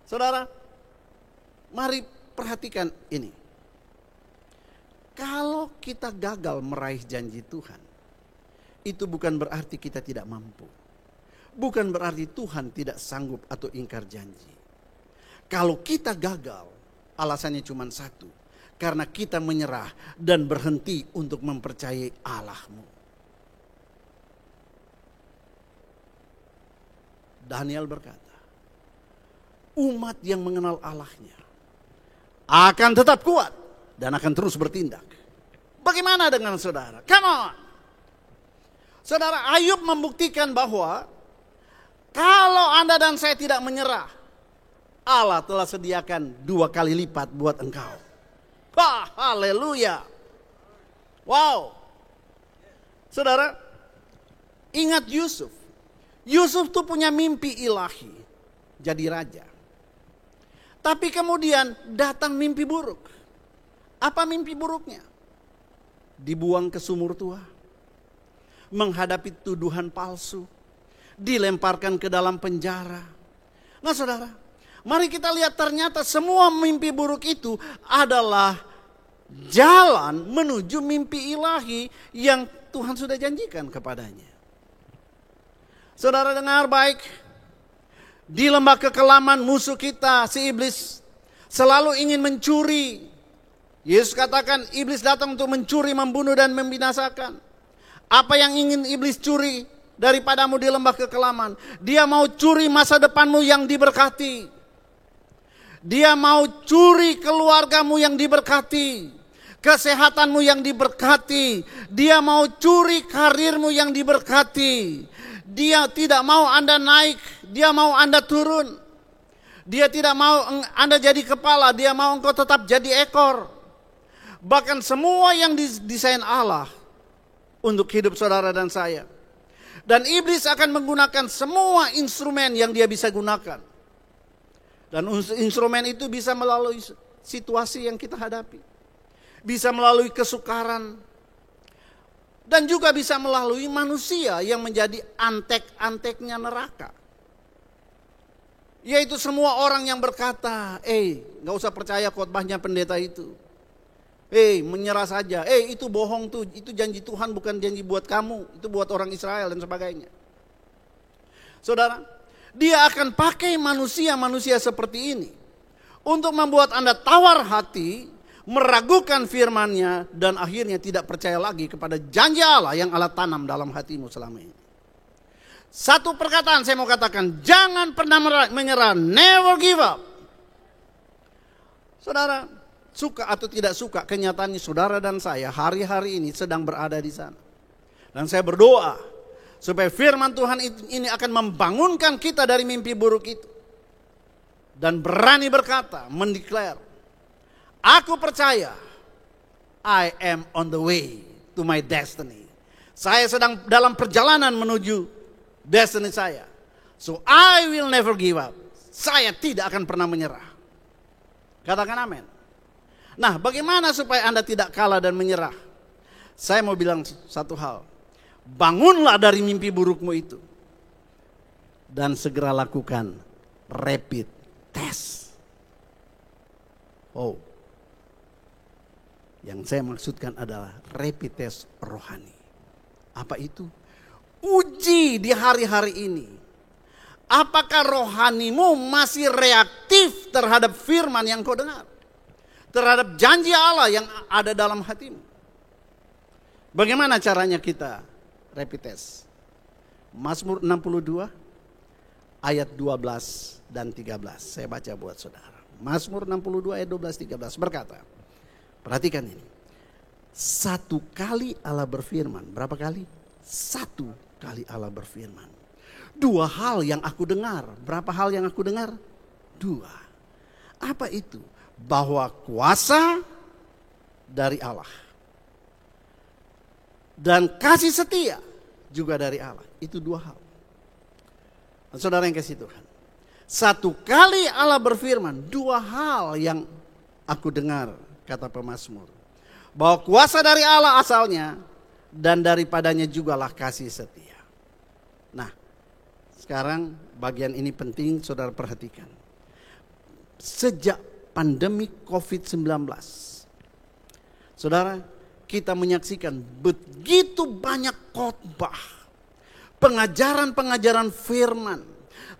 Saudara, mari perhatikan ini. Kalau kita gagal meraih janji Tuhan, itu bukan berarti kita tidak mampu. Bukan berarti Tuhan tidak sanggup atau ingkar janji. Kalau kita gagal, alasannya cuma satu. Karena kita menyerah dan berhenti untuk mempercayai Allahmu. Daniel berkata, umat yang mengenal Allahnya akan tetap kuat dan akan terus bertindak. Bagaimana dengan saudara? Come on. Saudara, Ayub membuktikan bahwa kalau Anda dan saya tidak menyerah, Allah telah sediakan 2 kali lipat buat engkau. Wah, haleluya. Wow. Saudara, ingat Yusuf. Yusuf tuh punya mimpi ilahi, jadi raja. Tapi kemudian datang mimpi buruk. Apa mimpi buruknya? Dibuang ke sumur tua, menghadapi tuduhan palsu, dilemparkan ke dalam penjara. Nah saudara, mari kita lihat ternyata semua mimpi buruk itu adalah jalan menuju mimpi ilahi yang Tuhan sudah janjikan kepadanya. Saudara dengar baik, di lembah kekelaman musuh kita, si iblis selalu ingin mencuri. Yesus katakan iblis datang untuk mencuri, membunuh dan membinasakan. Apa yang ingin iblis curi daripadamu di lembah kekelaman? Dia mau curi masa depanmu yang diberkati. Dia mau curi keluargamu yang diberkati, kesehatanmu yang diberkati. Dia mau curi karirmu yang diberkati. Dia tidak mau Anda naik, dia mau Anda turun. Dia tidak mau Anda jadi kepala, dia mau engkau tetap jadi ekor. Bahkan semua yang didesain Allah untuk hidup saudara dan saya. Dan iblis akan menggunakan semua instrumen yang dia bisa gunakan. Dan instrumen itu bisa melalui situasi yang kita hadapi. Bisa melalui kesukaran. Dan juga bisa melalui manusia yang menjadi antek-anteknya neraka. Yaitu semua orang yang berkata, gak usah percaya khotbahnya pendeta itu. Menyerah saja. Itu bohong tuh. Itu janji Tuhan, bukan janji buat kamu. Itu buat orang Israel dan sebagainya. Saudara, dia akan pakai manusia-manusia seperti ini untuk membuat Anda tawar hati, meragukan firman-Nya, dan akhirnya tidak percaya lagi kepada janji Allah yang Allah tanam dalam hatimu selama ini. Satu perkataan saya mau katakan, jangan pernah menyerah, never give up. Saudara, suka atau tidak suka, kenyataannya saudara dan saya hari-hari ini sedang berada di sana. Dan saya berdoa supaya firman Tuhan ini akan membangunkan kita dari mimpi buruk itu. Dan berani berkata, mendeklar, aku percaya, I am on the way to my destiny. Saya sedang dalam perjalanan menuju destiny saya. So I will never give up. Saya tidak akan pernah menyerah. Katakan amin. Nah, bagaimana supaya Anda tidak kalah dan menyerah? Saya mau bilang satu hal. Bangunlah dari mimpi burukmu itu. Dan segera lakukan rapid test. Yang saya maksudkan adalah rapid test rohani. Apa itu? Uji di hari-hari ini. Apakah rohanimu masih reaktif terhadap firman yang kau dengar? Terhadap janji Allah yang ada dalam hatimu. Bagaimana caranya kita rapid test? Mazmur 62 ayat 12 dan 13. Saya baca buat saudara. Mazmur 62 ayat 12-13 berkata, perhatikan ini. Satu kali Allah berfirman. Berapa kali? Satu kali Allah berfirman. Dua hal yang aku dengar. Berapa hal yang aku dengar? Dua. Apa itu? Bahwa kuasa dari Allah dan kasih setia juga dari Allah. Itu dua hal. Dan saudara yang kasih Tuhan, satu kali Allah berfirman, dua hal yang aku dengar, kata pemazmur, bahwa kuasa dari Allah asalnya dan daripadanya jugalah kasih setia. Nah, sekarang bagian ini penting saudara perhatikan. Sejak pandemi COVID-19. Saudara, kita menyaksikan begitu banyak khotbah, pengajaran-pengajaran firman,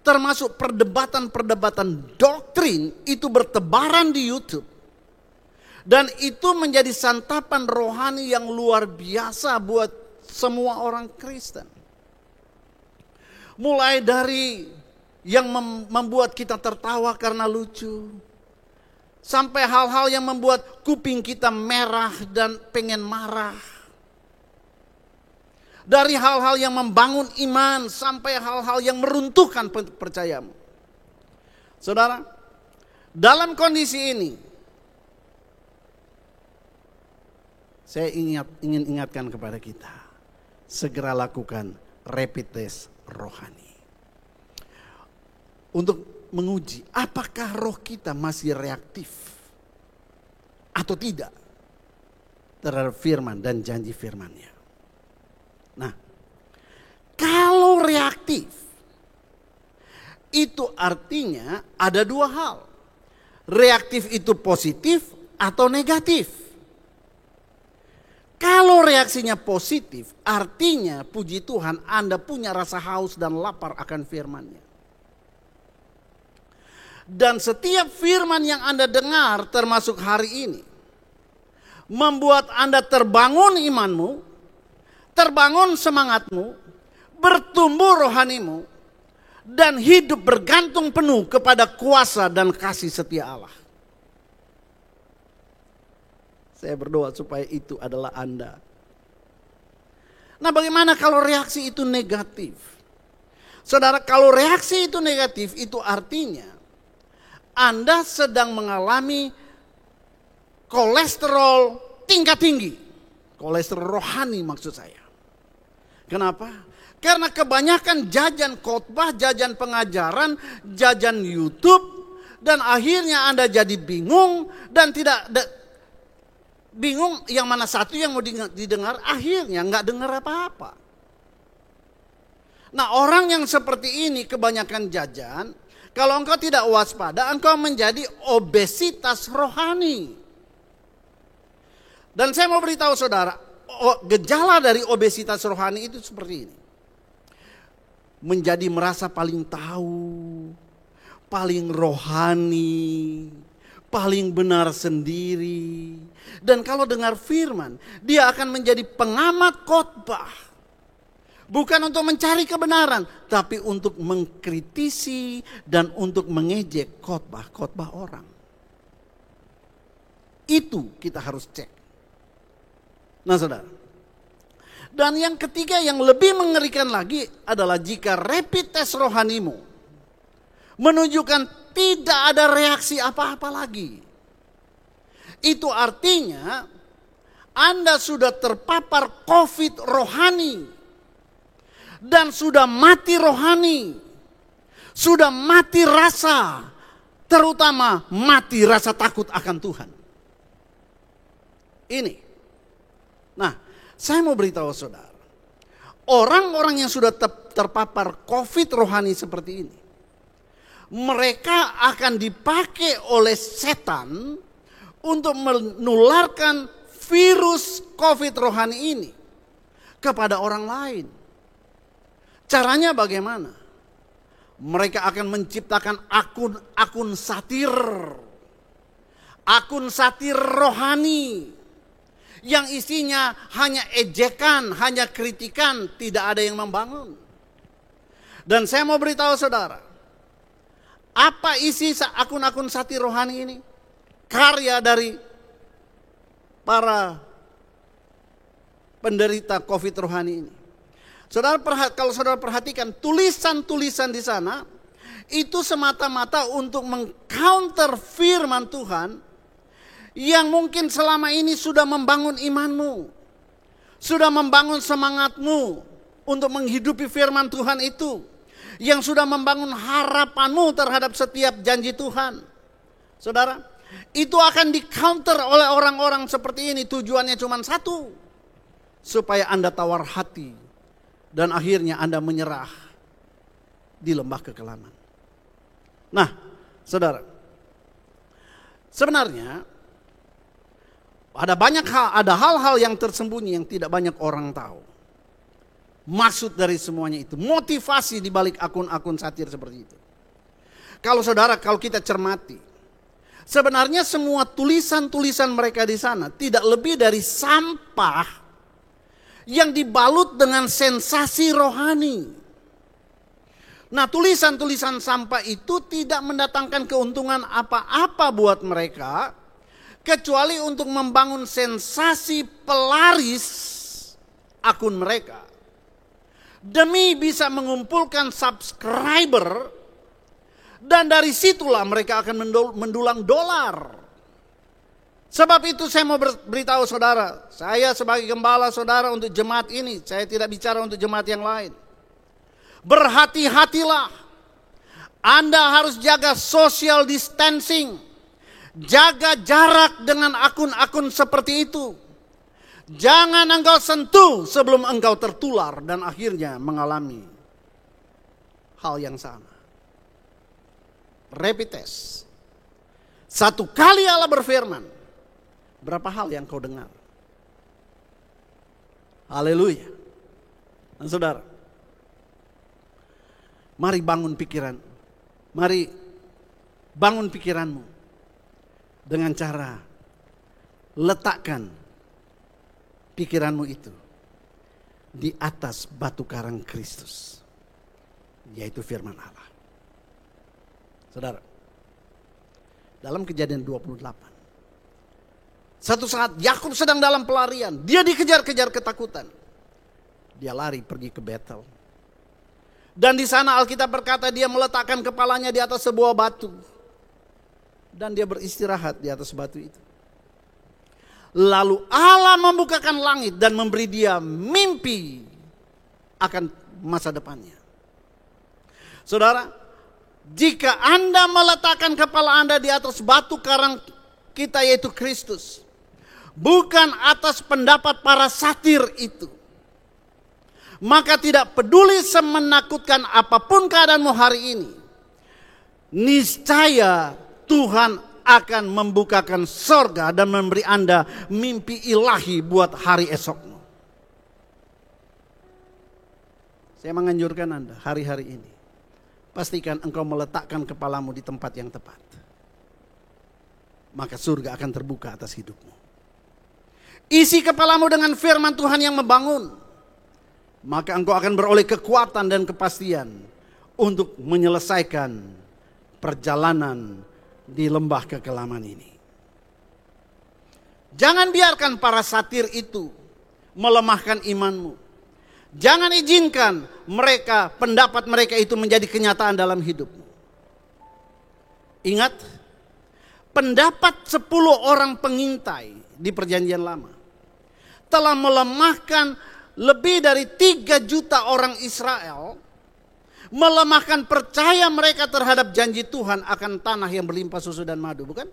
termasuk perdebatan-perdebatan doktrin itu bertebaran di YouTube. Dan itu menjadi santapan rohani yang luar biasa buat semua orang Kristen. Mulai dari yang membuat kita tertawa karena lucu, sampai hal-hal yang membuat kuping kita merah dan pengen marah. Dari hal-hal yang membangun iman sampai hal-hal yang meruntuhkan percayamu. Saudara, dalam kondisi ini, saya ingin ingatkan kepada kita, segera lakukan rapid test rohani. Untuk menguji apakah roh kita masih reaktif atau tidak terhadap firman dan janji firman-Nya. Nah, kalau reaktif itu artinya ada dua hal. Reaktif itu positif atau negatif. Kalau reaksinya positif, artinya puji Tuhan Anda punya rasa haus dan lapar akan firman-Nya. Dan setiap firman yang Anda dengar termasuk hari ini, membuat Anda terbangun imanmu, terbangun semangatmu, bertumbuh rohanimu, dan hidup bergantung penuh kepada kuasa dan kasih setia Allah. Saya berdoa supaya itu adalah Anda. Nah, bagaimana kalau reaksi itu negatif? Saudara, kalau reaksi itu negatif, itu artinya Anda sedang mengalami kolesterol tingkat tinggi. Kolesterol rohani maksud saya. Kenapa? Karena kebanyakan jajan khotbah, jajan pengajaran, jajan YouTube, dan akhirnya Anda jadi bingung dan bingung yang mana satu yang mau didengar, akhirnya nggak dengar apa-apa. Nah, orang yang seperti ini kebanyakan jajan, kalau engkau tidak waspada, engkau menjadi obesitas rohani. Dan saya mau beritahu saudara, gejala dari obesitas rohani itu seperti ini. Menjadi merasa paling tahu, paling rohani, paling benar sendiri. Dan kalau dengar firman, dia akan menjadi pengamat khotbah. Bukan untuk mencari kebenaran, tapi untuk mengkritisi dan untuk mengejek khotbah-khotbah orang. Itu kita harus cek. Nah saudara. Dan yang ketiga yang lebih mengerikan lagi adalah jika rapid test rohanimu menunjukkan tidak ada reaksi apa-apa lagi. Itu artinya Anda sudah terpapar COVID rohani. Dan sudah mati rohani. Sudah mati rasa. Terutama mati rasa takut akan Tuhan. Ini. Nah, saya mau beritahu saudara. Orang-orang yang sudah terpapar COVID rohani seperti ini. Mereka akan dipakai oleh setan untuk menularkan virus COVID rohani ini kepada orang lain. Caranya bagaimana? Mereka akan menciptakan akun satir. Akun satir rohani. Yang isinya hanya ejekan, hanya kritikan, tidak ada yang membangun. Dan saya mau beritahu saudara. Apa isi akun-akun satir rohani ini? Karya dari para penderita COVID rohani ini. Kalau saudara perhatikan tulisan-tulisan di sana itu semata-mata untuk mengcounter firman Tuhan yang mungkin selama ini sudah membangun imanmu, sudah membangun semangatmu untuk menghidupi firman Tuhan itu, yang sudah membangun harapanmu terhadap setiap janji Tuhan. Saudara, itu akan di-counter oleh orang-orang seperti ini. Tujuannya cuma satu, supaya Anda tawar hati dan akhirnya Anda menyerah di lembah kekelaman. Nah, saudara, sebenarnya ada hal-hal yang tersembunyi yang tidak banyak orang tahu. Maksud dari semuanya itu, motivasi di balik akun-akun satir seperti itu. Kalau kita cermati, sebenarnya semua tulisan-tulisan mereka di sana tidak lebih dari sampah yang dibalut dengan sensasi rohani. Nah, tulisan-tulisan sampah itu tidak mendatangkan keuntungan apa-apa buat mereka, kecuali untuk membangun sensasi pelaris akun mereka. Demi bisa mengumpulkan subscriber, dan dari situlah mereka akan mendulang dolar. Sebab itu saya mau beritahu saudara, saya sebagai gembala saudara untuk jemaat ini, saya tidak bicara untuk jemaat yang lain. Berhati-hatilah, Anda harus jaga social distancing, jaga jarak dengan akun-akun seperti itu. Jangan engkau sentuh sebelum engkau tertular dan akhirnya mengalami hal yang sama. Rapid test. Satu kali Allah berfirman, berapa hal yang kau dengar? Haleluya. Dan saudara, mari bangun pikiran. Mari bangun pikiranmu dengan cara letakkan pikiranmu itu di atas batu karang Kristus, yaitu firman Allah. Saudara, dalam Kejadian 28, satu saat Yakub sedang dalam pelarian, dia dikejar-kejar ketakutan. Dia lari pergi ke Betel. Dan di sana Alkitab berkata dia meletakkan kepalanya di atas sebuah batu. Dan dia beristirahat di atas batu itu. Lalu Allah membukakan langit dan memberi dia mimpi. akan masa depannya. Saudara, jika Anda meletakkan kepala Anda di atas batu karang kita yaitu Kristus, bukan atas pendapat para satir itu, maka tidak peduli semenakutkan apapun keadaanmu hari ini, niscaya Tuhan akan membukakan sorga dan memberi Anda mimpi ilahi buat hari esokmu. Saya menganjurkan Anda hari-hari ini, pastikan engkau meletakkan kepalamu di tempat yang tepat. Maka surga akan terbuka atas hidupmu. Isi kepalamu dengan firman Tuhan yang membangun. Maka engkau akan beroleh kekuatan dan kepastian untuk menyelesaikan perjalanan di lembah kekelaman ini. Jangan biarkan para satir itu melemahkan imanmu. Jangan izinkan pendapat mereka itu menjadi kenyataan dalam hidupmu. Ingat, pendapat 10 orang pengintai di perjanjian lama telah melemahkan lebih dari 3 juta orang Israel, melemahkan percaya mereka terhadap janji Tuhan akan tanah yang berlimpah susu dan madu, bukan?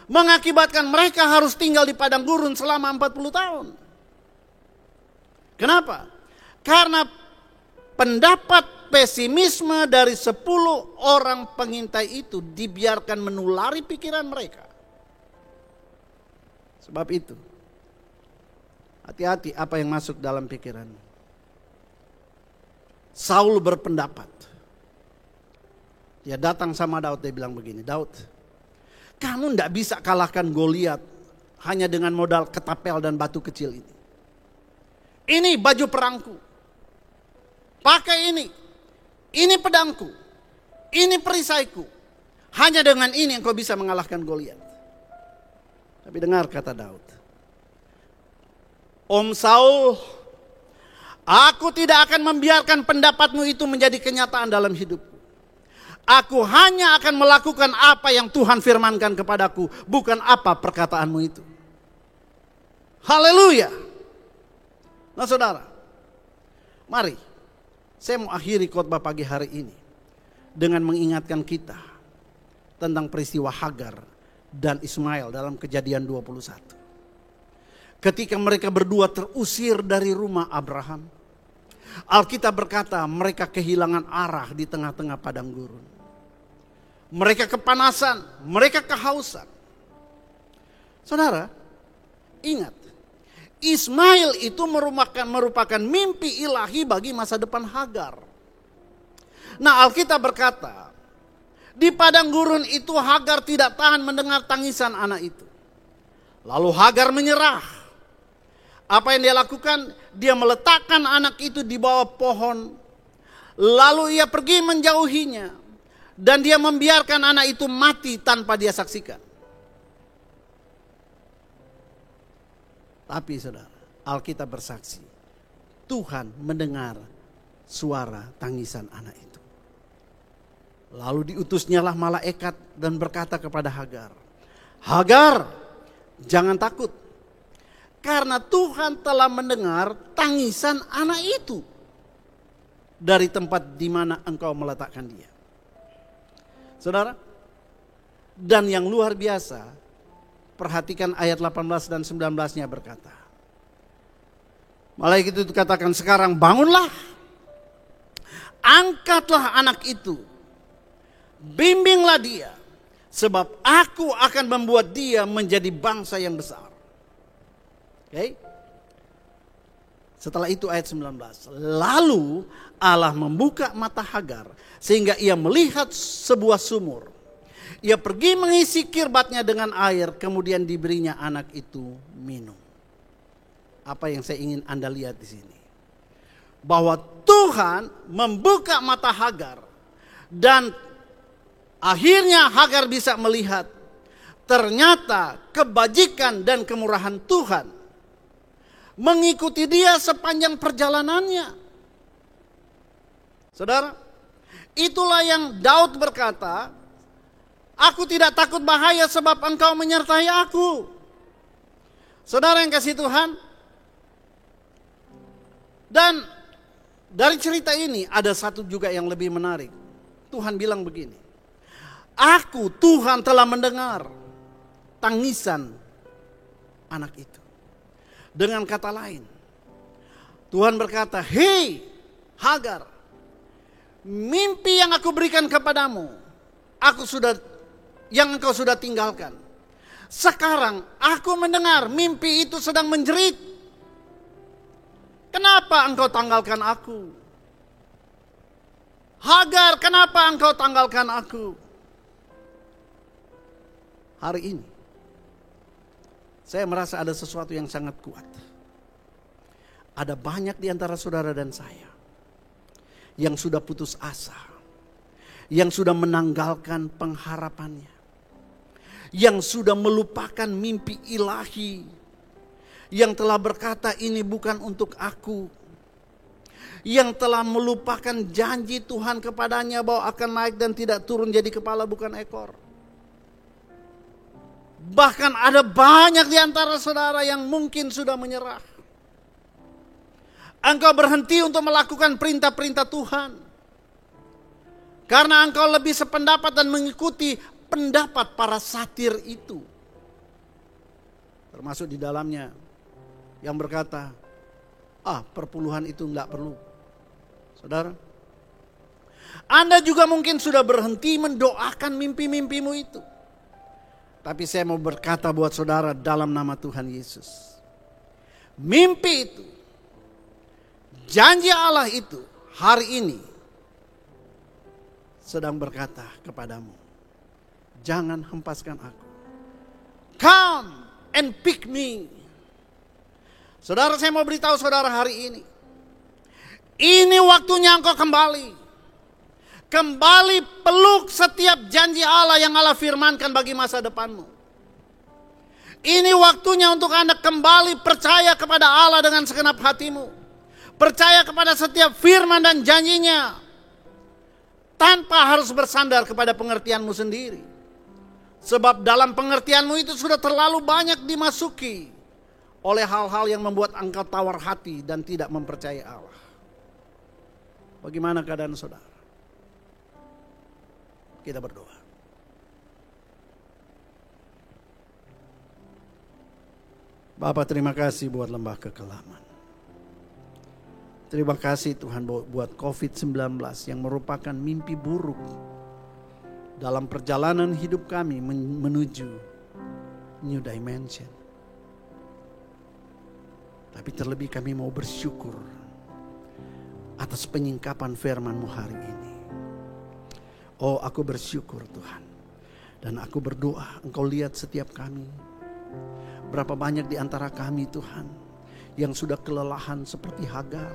Mengakibatkan mereka harus tinggal di padang gurun selama 40 tahun. Kenapa? Karena pendapat pesimisme dari 10 orang pengintai itu dibiarkan menulari pikiran mereka. Sebab itu, hati-hati apa yang masuk dalam pikiranmu. Saul berpendapat. Dia datang sama Daud, dia bilang begini, Daud, kamu tidak bisa kalahkan Goliat hanya dengan modal ketapel dan batu kecil ini. Ini baju perangku, pakai ini pedangku, ini perisaiku. Hanya dengan ini engkau bisa mengalahkan Goliat. Tapi dengar kata Daud, Om Saul, aku tidak akan membiarkan pendapatmu itu menjadi kenyataan dalam hidupku. Aku hanya akan melakukan apa yang Tuhan firmankan kepadaku, bukan apa perkataanmu itu. Haleluya. Nah saudara, mari saya mau akhiri khotbah pagi hari ini dengan mengingatkan kita tentang peristiwa Hagar dan Ismail dalam Kejadian 21. Ketika mereka berdua terusir dari rumah Abraham, Alkitab berkata mereka kehilangan arah di tengah-tengah padang gurun. Mereka kepanasan, mereka kehausan. Saudara, ingat, Ismail itu merupakan mimpi ilahi bagi masa depan Hagar. Nah, Alkitab berkata, di padang gurun itu Hagar tidak tahan mendengar tangisan anak itu. Lalu Hagar menyerah. Apa yang dia lakukan? Dia meletakkan anak itu di bawah pohon. Lalu ia pergi menjauhinya. Dan dia membiarkan anak itu mati tanpa dia saksikan. Tapi saudara, Alkitab bersaksi, Tuhan mendengar suara tangisan anak itu. Lalu diutusnyalah malaikat dan berkata kepada Hagar, Hagar, jangan takut. Karena Tuhan telah mendengar tangisan anak itu dari tempat di mana engkau meletakkan dia. Saudara, dan yang luar biasa, perhatikan ayat 18 dan 19-nya berkata, malaikat itu katakan, sekarang bangunlah, angkatlah anak itu, bimbinglah dia, sebab aku akan membuat dia menjadi bangsa yang besar. Oke? Setelah itu ayat 19, lalu Allah membuka mata Hagar sehingga ia melihat sebuah sumur. Ia pergi mengisi kirbatnya dengan air, kemudian diberinya anak itu minum. Apa yang saya ingin Anda lihat di sini? Bahwa Tuhan membuka mata Hagar dan akhirnya Hagar bisa melihat ternyata kebajikan dan kemurahan Tuhan mengikuti dia sepanjang perjalanannya. Saudara, itulah yang Daud berkata, aku tidak takut bahaya sebab engkau menyertai aku. Saudara yang kasih Tuhan. Dan Dari cerita ini ada satu juga yang lebih menarik. Tuhan bilang begini, aku Tuhan telah mendengar tangisan anak itu. Dengan kata lain, Tuhan berkata, hei Hagar, mimpi yang aku berikan kepadamu, yang engkau sudah tinggalkan. Sekarang aku mendengar mimpi itu sedang menjerit. Kenapa engkau tanggalkan aku? Hagar, kenapa engkau tanggalkan aku? Hari ini saya merasa ada sesuatu yang sangat kuat. Ada banyak di antara saudara dan saya yang sudah putus asa, yang sudah menanggalkan pengharapannya, yang sudah melupakan mimpi ilahi, yang telah berkata ini bukan untuk aku, yang telah melupakan janji Tuhan kepadanya bahwa akan naik dan tidak turun jadi kepala bukan ekor. Bahkan ada banyak di antara saudara yang mungkin sudah menyerah. Engkau berhenti untuk melakukan perintah-perintah Tuhan karena engkau lebih sependapat dan mengikuti pendapat para satir itu. Termasuk di dalamnya yang berkata, perpuluhan itu enggak perlu. Saudara, Anda juga mungkin sudah berhenti mendoakan mimpi-mimpimu itu. Tapi saya mau berkata buat saudara dalam nama Tuhan Yesus, mimpi itu, janji Allah itu hari ini sedang berkata kepadamu, jangan hempaskan aku. Come and pick me. Saudara, saya mau beritahu saudara hari ini waktunya engkau kembali. Kembali peluk setiap janji Allah yang Allah firmankan bagi masa depanmu. Ini waktunya untuk Anda kembali percaya kepada Allah dengan segenap hatimu. Percaya kepada setiap firman dan janjinya. Tanpa harus bersandar kepada pengertianmu sendiri. Sebab dalam pengertianmu itu sudah terlalu banyak dimasuki oleh hal-hal yang membuat engkau tawar hati dan tidak mempercayai Allah. Bagaimana keadaan saudara? Kita berdoa. Bapa, terima kasih buat lembah kekelaman. Terima kasih Tuhan buat COVID-19 yang merupakan mimpi buruk dalam perjalanan hidup kami menuju new dimension. Tapi terlebih kami mau bersyukur atas penyingkapan firman-Mu hari ini. Oh, aku bersyukur Tuhan. Dan aku berdoa, Engkau lihat setiap kami. Berapa banyak di antara kami Tuhan yang sudah kelelahan seperti Hagar.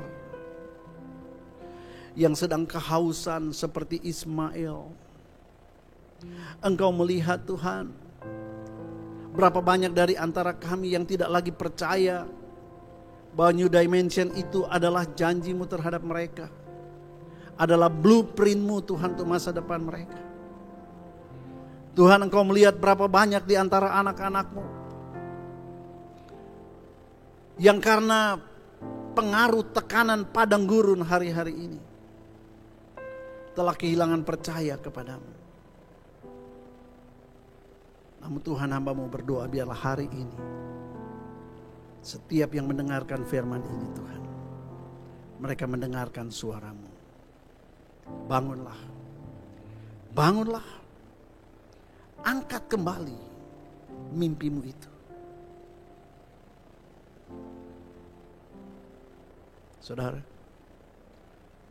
Yang sedang kehausan seperti Ismail. Engkau melihat Tuhan, berapa banyak dari antara kami yang tidak lagi percaya bahwa new dimension itu adalah janji-Mu terhadap mereka. Adalah blueprint-Mu Tuhan untuk masa depan mereka. Tuhan, Engkau melihat berapa banyak di antara anak-anak-Mu yang karena pengaruh tekanan padang gurun hari-hari ini telah kehilangan percaya kepadamu. Namun Tuhan, hamba-Mu berdoa biarlah hari ini setiap yang mendengarkan firman ini Tuhan, mereka mendengarkan suara-Mu. Bangunlah, bangunlah, angkat kembali mimpimu itu. Saudara,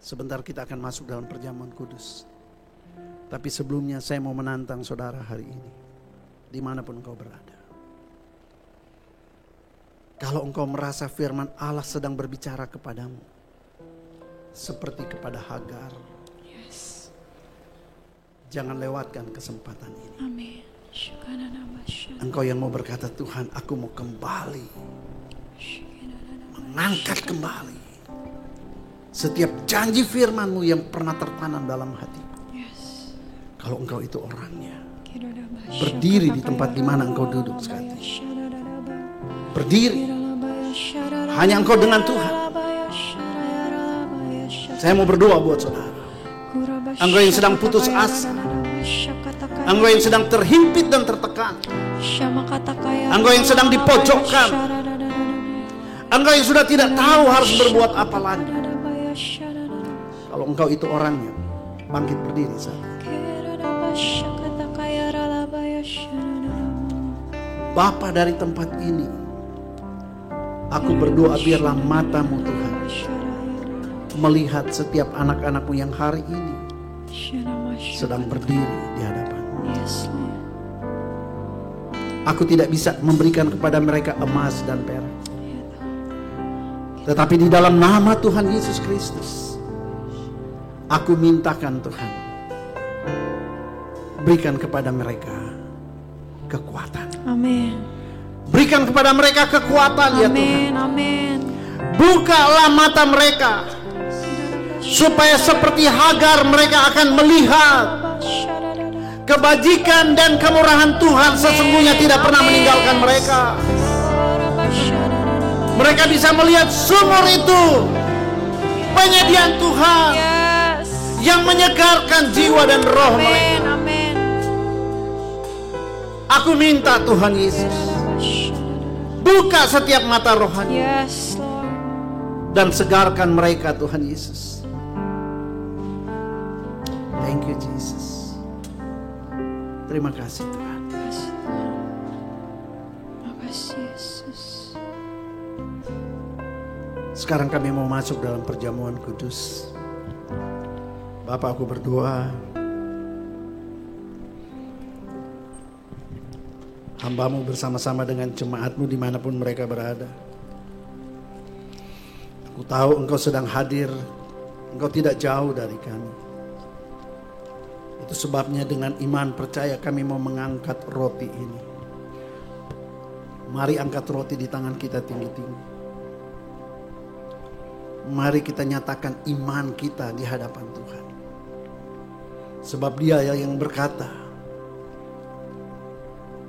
sebentar kita akan masuk dalam perjamuan kudus. Tapi sebelumnya saya mau menantang saudara hari ini, dimanapun engkau berada. Kalau engkau merasa firman Allah sedang berbicara kepadamu, seperti kepada Hagar, jangan lewatkan kesempatan ini. Amin. Engkau yang mau berkata, Tuhan, aku mau kembali, mengangkat kembali setiap janji firman-Mu yang pernah tertanam dalam hatiku. Kalau engkau itu orangnya, berdiri di tempat di mana engkau duduk sekarang. Berdiri, hanya engkau dengan Tuhan. Saya mau berdoa buat saudara. Engkau yang sedang putus asa, engkau yang sedang terhimpit dan tertekan, engkau yang sedang dipojokkan, engkau yang sudah tidak tahu harus berbuat apa lagi. Kalau engkau itu orangnya, bangkit berdiri saat ini. Bapa, dari tempat ini aku berdoa biarlah matamu Tuhan melihat setiap anak-anakmu yang hari ini sedang berdiri di hadapan-Mu. Aku tidak bisa memberikan kepada mereka emas dan perak, tetapi di dalam nama Tuhan Yesus Kristus aku mintakan Tuhan, berikan kepada mereka kekuatan. Amin. Berikan kepada mereka kekuatan, ya Tuhan. Amin. Bukalah mata mereka, supaya seperti Hagar mereka akan melihat kebajikan dan kemurahan Tuhan sesungguhnya tidak pernah meninggalkan mereka. Mereka bisa melihat sumur itu, penyediaan Tuhan yang menyegarkan jiwa dan roh mereka. Aku minta Tuhan Yesus, buka setiap mata rohani dan segarkan mereka Tuhan Yesus. Thank you Jesus. Terima kasih Tuhan. Terima kasih Yesus. Sekarang kami mau masuk dalam perjamuan kudus. Bapak, aku berdoa, hamba-Mu bersama-sama dengan jemaat-Mu dimanapun mereka berada. Aku tahu Engkau sedang hadir, Engkau tidak jauh dari kami. Itu sebabnya dengan iman percaya kami mau mengangkat roti ini. Mari angkat roti di tangan kita tinggi-tinggi. Mari kita nyatakan iman kita di hadapan Tuhan. Sebab Dia yang berkata,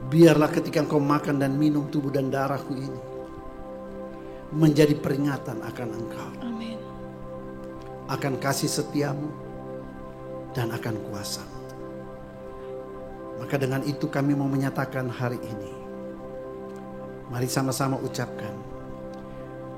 biarlah ketika engkau makan dan minum tubuh dan darahku ini menjadi peringatan akan engkau. Amin. Akan kasih setiamu dan akan kuasamu. Maka dengan itu kami mau menyatakan hari ini. Mari sama-sama ucapkan.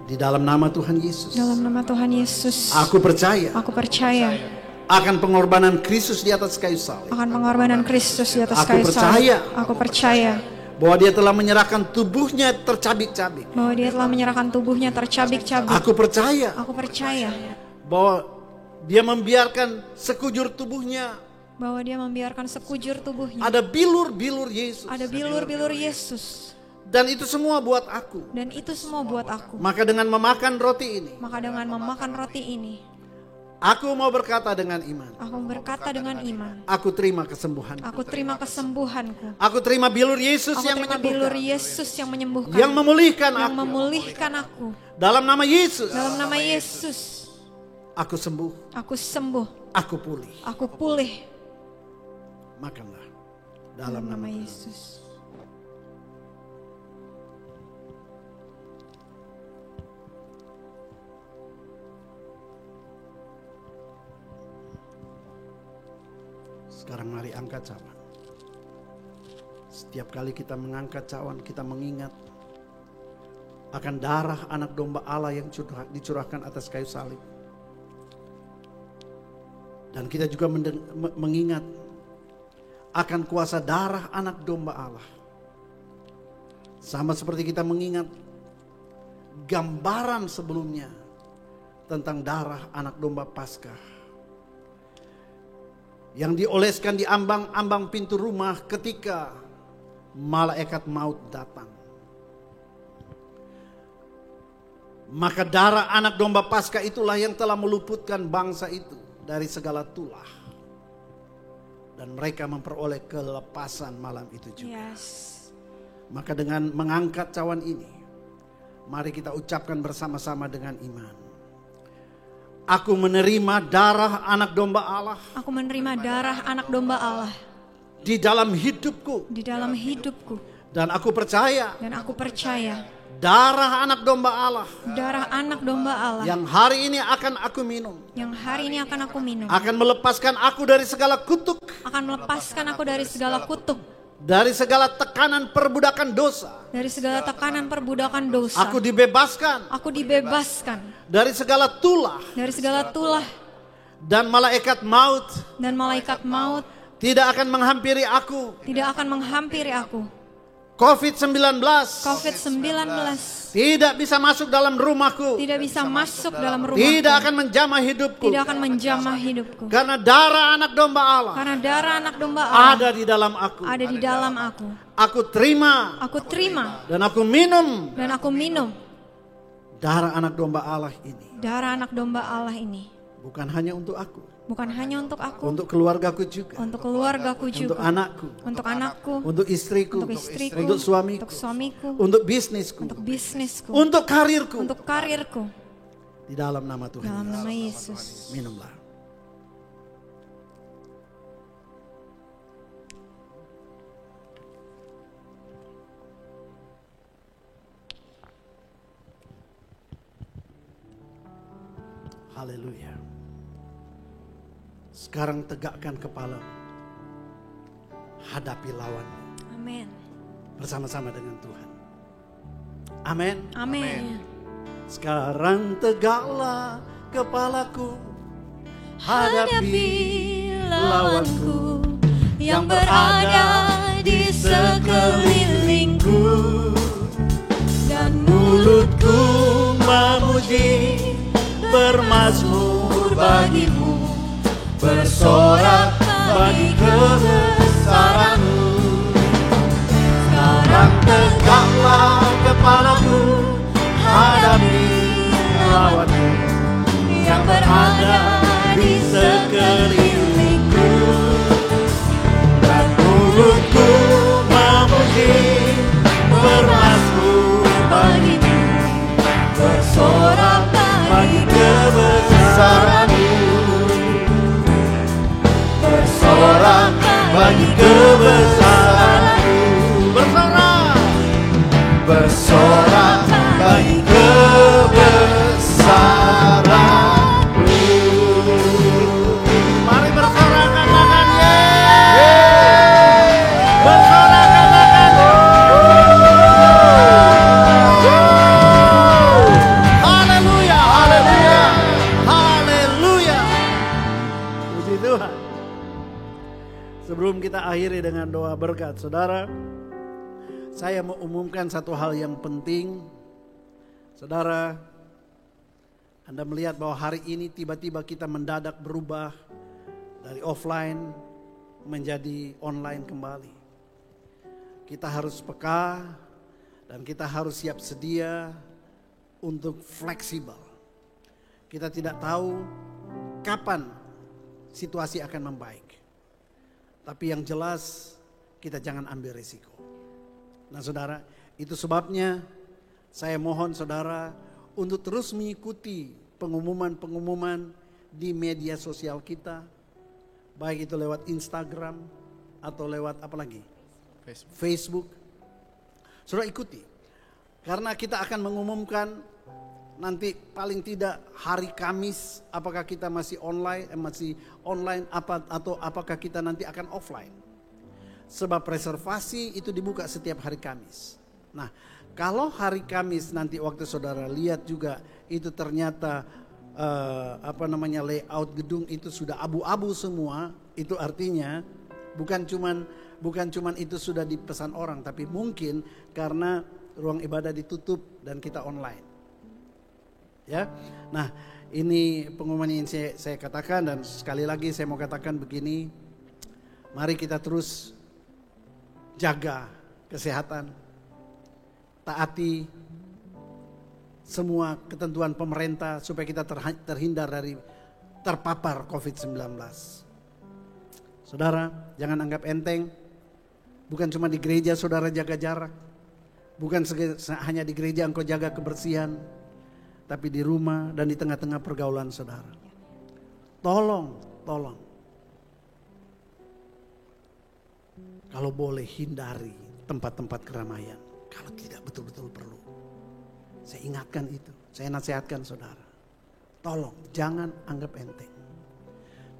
Di dalam nama Tuhan Yesus. Dalam nama Tuhan Yesus. Aku percaya. Aku percaya. Akan pengorbanan Kristus di atas kayu salib. Akan pengorbanan Kristus di atas Aku kayu percaya. salib. Aku percaya. Bahwa Dia telah menyerahkan tubuhnya tercabik-cabik. Bahwa Dia telah menyerahkan tubuhnya tercabik-cabik. Aku percaya. Aku percaya. Bahwa Dia membiarkan sekujur tubuhnya. Bahwa Dia membiarkan sekujur tubuhnya. Ada bilur-bilur Yesus. Ada bilur-bilur Yesus. Dan itu semua buat aku. Dan itu semua buat aku. Maka dengan memakan roti ini, Maka dengan memakan roti ini, aku mau berkata dengan iman. aku berkata dengan iman. Aku terima kesembuhan. Aku terima kesembuhanku. Aku terima bilur Yesus Aku yang terima bilur menyembuhkan. Yesus yang menyembuhkan. Yang memulihkan Yang aku. memulihkan aku. Dalam nama Yesus. Dalam nama Yesus, Aku sembuh. aku sembuh. Aku pulih. Aku pulih. Makanlah. Dalam nama Yesus. Sekarang mari angkat cawan. Setiap kali kita mengangkat cawan, kita mengingat akan darah anak domba Allah yang dicurahkan atas kayu salib. Dan kita juga mengingat akan kuasa darah anak domba Allah. Sama seperti kita mengingat gambaran sebelumnya tentang darah anak domba Paskah yang dioleskan di ambang-ambang pintu rumah ketika malaikat maut datang. Maka darah anak domba Paskah itulah yang telah meluputkan bangsa itu dari segala tulah. Dan mereka memperoleh kelepasan malam itu juga. Maka dengan mengangkat cawan ini, mari kita ucapkan bersama-sama dengan iman. Aku menerima darah anak domba Allah. Aku menerima darah anak domba Allah Di dalam hidupku. di dalam hidupku. Dan aku percaya Dan aku percaya darah anak domba Allah darah anak domba Allah yang hari ini akan aku minum yang hari ini akan aku minum akan melepaskan aku dari segala kutuk, akan melepaskan aku dari segala kutuk, dari segala tekanan perbudakan dosa. dari segala tekanan perbudakan dosa. Aku dibebaskan Aku dibebaskan dari segala tulah dari segala tulah dan malaikat maut dan malaikat maut tidak akan menghampiri aku. tidak akan menghampiri aku. COVID-19 COVID-19 tidak bisa masuk dalam rumahku, tidak bisa masuk dalam rumahku, tidak akan menjamah hidupku, tidak akan menjamah hidupku. karena darah anak domba Allah Karena darah anak domba Allah ada di dalam aku. ada di dalam aku. Aku terima Aku terima dan aku minum dan aku minum darah anak domba Allah ini. darah anak domba Allah ini. Bukan hanya untuk aku, Bukan hanya untuk aku, untuk keluargaku juga, untuk keluargaku untuk juga, anakku, untuk anakku, untuk istriku, untuk istriku, untuk suamiku, untuk suamiku, untuk bisnisku, untuk bisnisku, untuk karirku. untuk karirku. Di dalam nama Tuhan Dalam Yesus. nama Yesus. Minumlah. Haleluya. Sekarang tegakkan kepala. Hadapi lawan Amin. bersama-sama dengan Tuhan. Amin. Amin. Sekarang tegaklah kepalaku. Hadapi lawanku yang berada di sekelilingku. Dan mulutku memuji, bermazmur bagimu, bersorak bagi kebesaranmu. Sekarang tegaklah kepalaku, hadapi lawanku yang berada di sekelilingku. Dan mulutku memuji, bermazmur bagimu, bersorak bagi kebesaranmu. Bersorak bagi kebesaranmu. Bersorak, bersorak bagi kebesaranmu. Mari bersorakkan tangannya. Bersorakkan tangannya. Haleluya, haleluya, haleluya. Puji Tuhan. Sebelum kita akhiri dengan doa berkat, saudara, saya mau umumkan satu hal yang penting. Saudara, Anda melihat bahwa hari ini tiba-tiba kita mendadak berubah dari offline menjadi online kembali. Kita harus peka dan kita harus siap sedia untuk fleksibel. Kita tidak tahu kapan situasi akan membaik. Tapi yang jelas kita jangan ambil risiko. Nah saudara, itu sebabnya saya mohon saudara untuk terus mengikuti pengumuman-pengumuman di media sosial kita. Baik itu lewat Instagram atau lewat apa lagi? Facebook. Saudara ikuti. Karena kita akan mengumumkan nanti paling tidak hari Kamis apakah kita masih online atau apakah kita nanti akan offline. Sebab reservasi itu dibuka setiap hari Kamis. Nah, kalau hari Kamis nanti waktu saudara lihat juga itu ternyata layout gedung itu sudah abu-abu semua, itu artinya bukan cuman itu sudah dipesan orang, tapi mungkin karena ruang ibadah ditutup dan kita online. Ya, nah ini pengumuman yang saya katakan dan sekali lagi saya mau katakan begini, mari kita terus jaga kesehatan, taati semua ketentuan pemerintah supaya kita terhindar dari terpapar COVID-19. Saudara, jangan anggap enteng, bukan cuma di gereja saudara jaga jarak, bukan hanya di gereja engkau jaga kebersihan, tapi di rumah dan di tengah-tengah pergaulan saudara. Tolong. Kalau boleh hindari tempat-tempat keramaian. Kalau tidak betul-betul perlu. Saya ingatkan itu, saya nasihatkan saudara. Tolong jangan anggap enteng.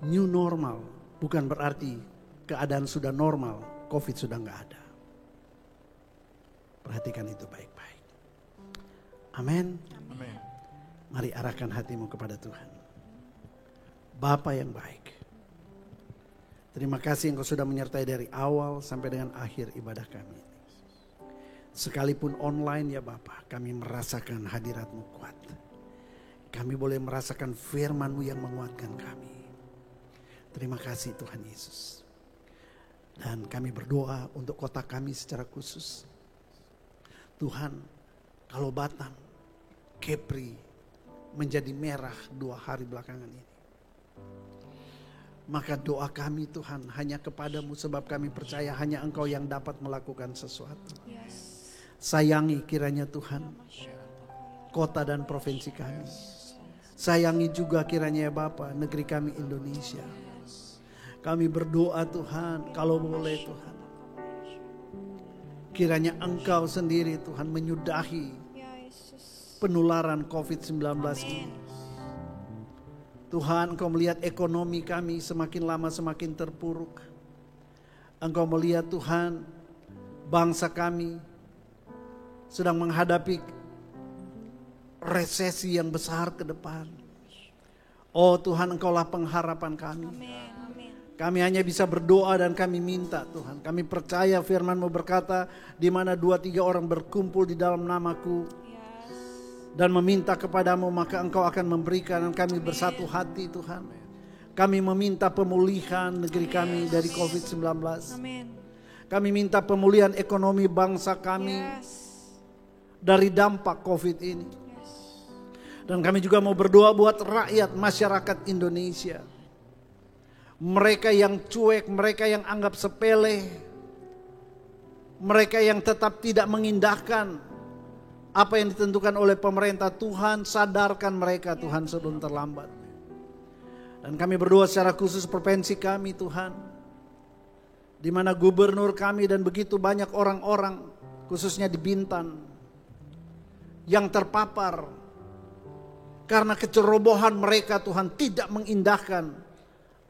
New normal bukan berarti keadaan sudah normal, COVID sudah nggak ada. Perhatikan itu baik-baik. Amin. Amin. Mari arahkan hatimu kepada Tuhan. Bapa yang baik. Terima kasih Engkau sudah menyertai dari awal sampai dengan akhir ibadah kami. Sekalipun online ya Bapa, kami merasakan hadirat-Mu kuat. Kami boleh merasakan firman-Mu yang menguatkan kami. Terima kasih Tuhan Yesus. Dan kami berdoa untuk kota kami secara khusus. Tuhan, kalau Batam, Kepri menjadi merah 2 hari belakangan ini. Maka doa kami Tuhan hanya kepadamu sebab kami percaya hanya Engkau yang dapat melakukan sesuatu. Sayangi kiranya Tuhan kota dan provinsi kami. Sayangi juga kiranya ya Bapa negeri kami Indonesia. Kami berdoa Tuhan kalau boleh Tuhan. Kiranya Engkau sendiri Tuhan menyudahi penularan COVID-19 ini. Tuhan, Engkau melihat ekonomi kami semakin lama semakin terpuruk. Engkau melihat Tuhan, bangsa kami sedang menghadapi resesi yang besar ke depan. Oh Tuhan, Engkaulah pengharapan kami. Kami hanya bisa berdoa dan kami minta Tuhan. Kami percaya firman-Mu berkata, di mana 2-3 orang berkumpul di dalam nama-Ku dan meminta kepadamu maka Engkau akan memberikan. Dan kami bersatu hati Tuhan. Kami meminta pemulihan negeri kami dari COVID-19. Kami minta pemulihan ekonomi bangsa kami dari dampak COVID ini. Dan kami juga mau berdoa buat rakyat masyarakat Indonesia. Mereka yang cuek, mereka yang anggap sepele. Mereka yang tetap tidak mengindahkan apa yang ditentukan oleh pemerintah. Tuhan sadarkan mereka Tuhan sebelum terlambat. Dan kami berdoa secara khusus provinsi kami Tuhan. Di mana gubernur kami dan begitu banyak orang-orang khususnya di Bintan yang terpapar. Karena kecerobohan mereka Tuhan tidak mengindahkan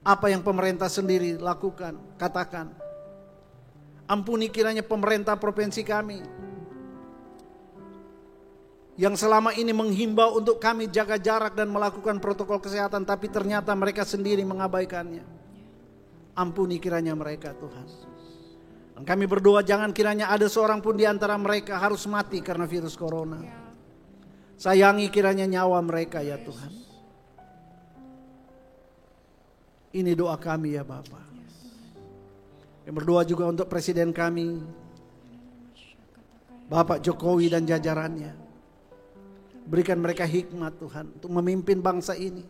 apa yang pemerintah sendiri lakukan, katakan. Ampuni kiranya pemerintah provinsi kami yang selama ini menghimbau untuk kami jaga jarak dan melakukan protokol kesehatan, tapi ternyata mereka sendiri mengabaikannya. Ampuni kiranya mereka Tuhan. Dan kami berdoa jangan kiranya ada seorang pun di antara mereka harus mati karena virus corona. Sayangi kiranya nyawa mereka ya Tuhan. Ini doa kami ya Bapa. Yang berdoa juga untuk presiden kami, Bapak Jokowi dan jajarannya. Berikan mereka hikmat Tuhan untuk memimpin bangsa ini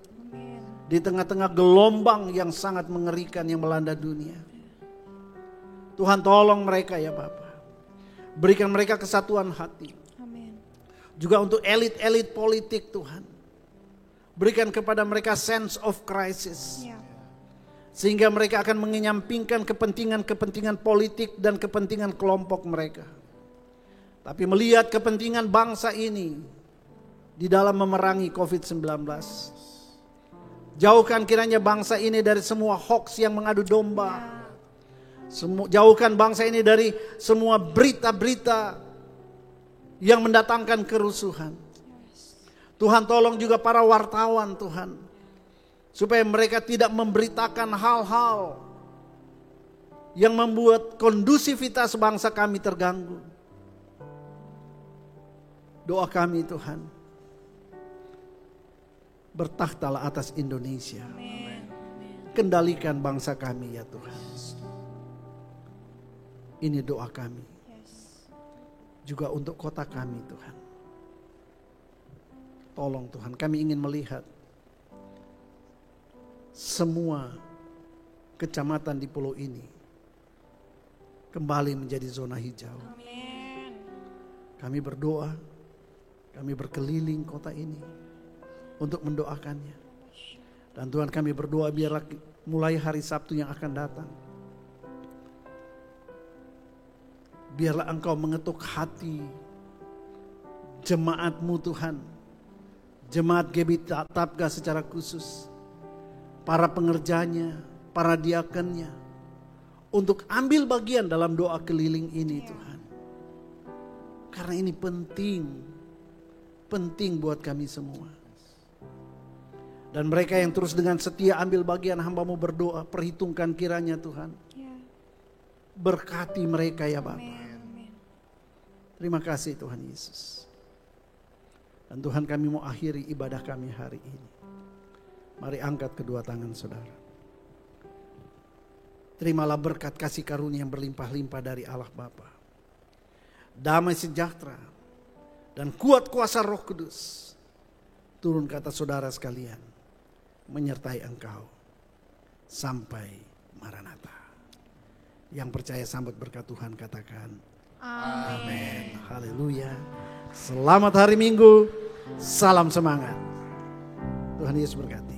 di tengah-tengah gelombang yang sangat mengerikan yang melanda dunia. Tuhan tolong mereka ya Bapa. Berikan mereka kesatuan hati. Juga untuk elit-elit politik Tuhan. Berikan kepada mereka sense of crisis. Sehingga mereka akan mengenyampingkan kepentingan-kepentingan politik dan kepentingan kelompok mereka. Tapi melihat kepentingan bangsa ini di dalam memerangi COVID-19. Jauhkan kiranya bangsa ini dari semua hoax yang mengadu domba. Jauhkan bangsa ini dari semua berita-berita yang mendatangkan kerusuhan. Tuhan tolong juga para wartawan Tuhan. Supaya mereka tidak memberitakan hal-hal yang membuat kondusivitas bangsa kami terganggu. Doa kami Tuhan. Bertakhtalah atas Indonesia. Kendalikan bangsa kami ya Tuhan. Ini doa kami. Juga untuk kota kami Tuhan. Tolong Tuhan, kami ingin melihat semua kecamatan di pulau ini kembali menjadi zona hijau. Kami berdoa, kami berkeliling kota ini untuk mendoakannya. Dan Tuhan kami berdoa biarlah mulai hari Sabtu yang akan datang, Biarlah Engkau mengetuk hati jemaat-Mu Tuhan. Jemaat GBI Tapga secara khusus. Para pengerjanya, para diakennya. Untuk ambil bagian dalam doa keliling ini Tuhan. Karena ini penting. Penting buat kami semua. Dan mereka yang terus dengan setia ambil bagian, hamba-Mu berdoa, perhitungkan kiranya Tuhan. Berkati mereka ya Bapa. Terima kasih Tuhan Yesus. Dan Tuhan, kami mau akhiri ibadah kami hari ini. Mari angkat kedua tangan saudara. Terimalah berkat kasih karunia yang berlimpah-limpah dari Allah Bapa. Damai sejahtera dan kuat kuasa Roh Kudus turun ke atas saudara sekalian, menyertai engkau sampai Maranatha. Yang percaya sambut berkat Tuhan katakan amin. Haleluya. Selamat hari Minggu. Salam semangat. Tuhan Yesus berkati.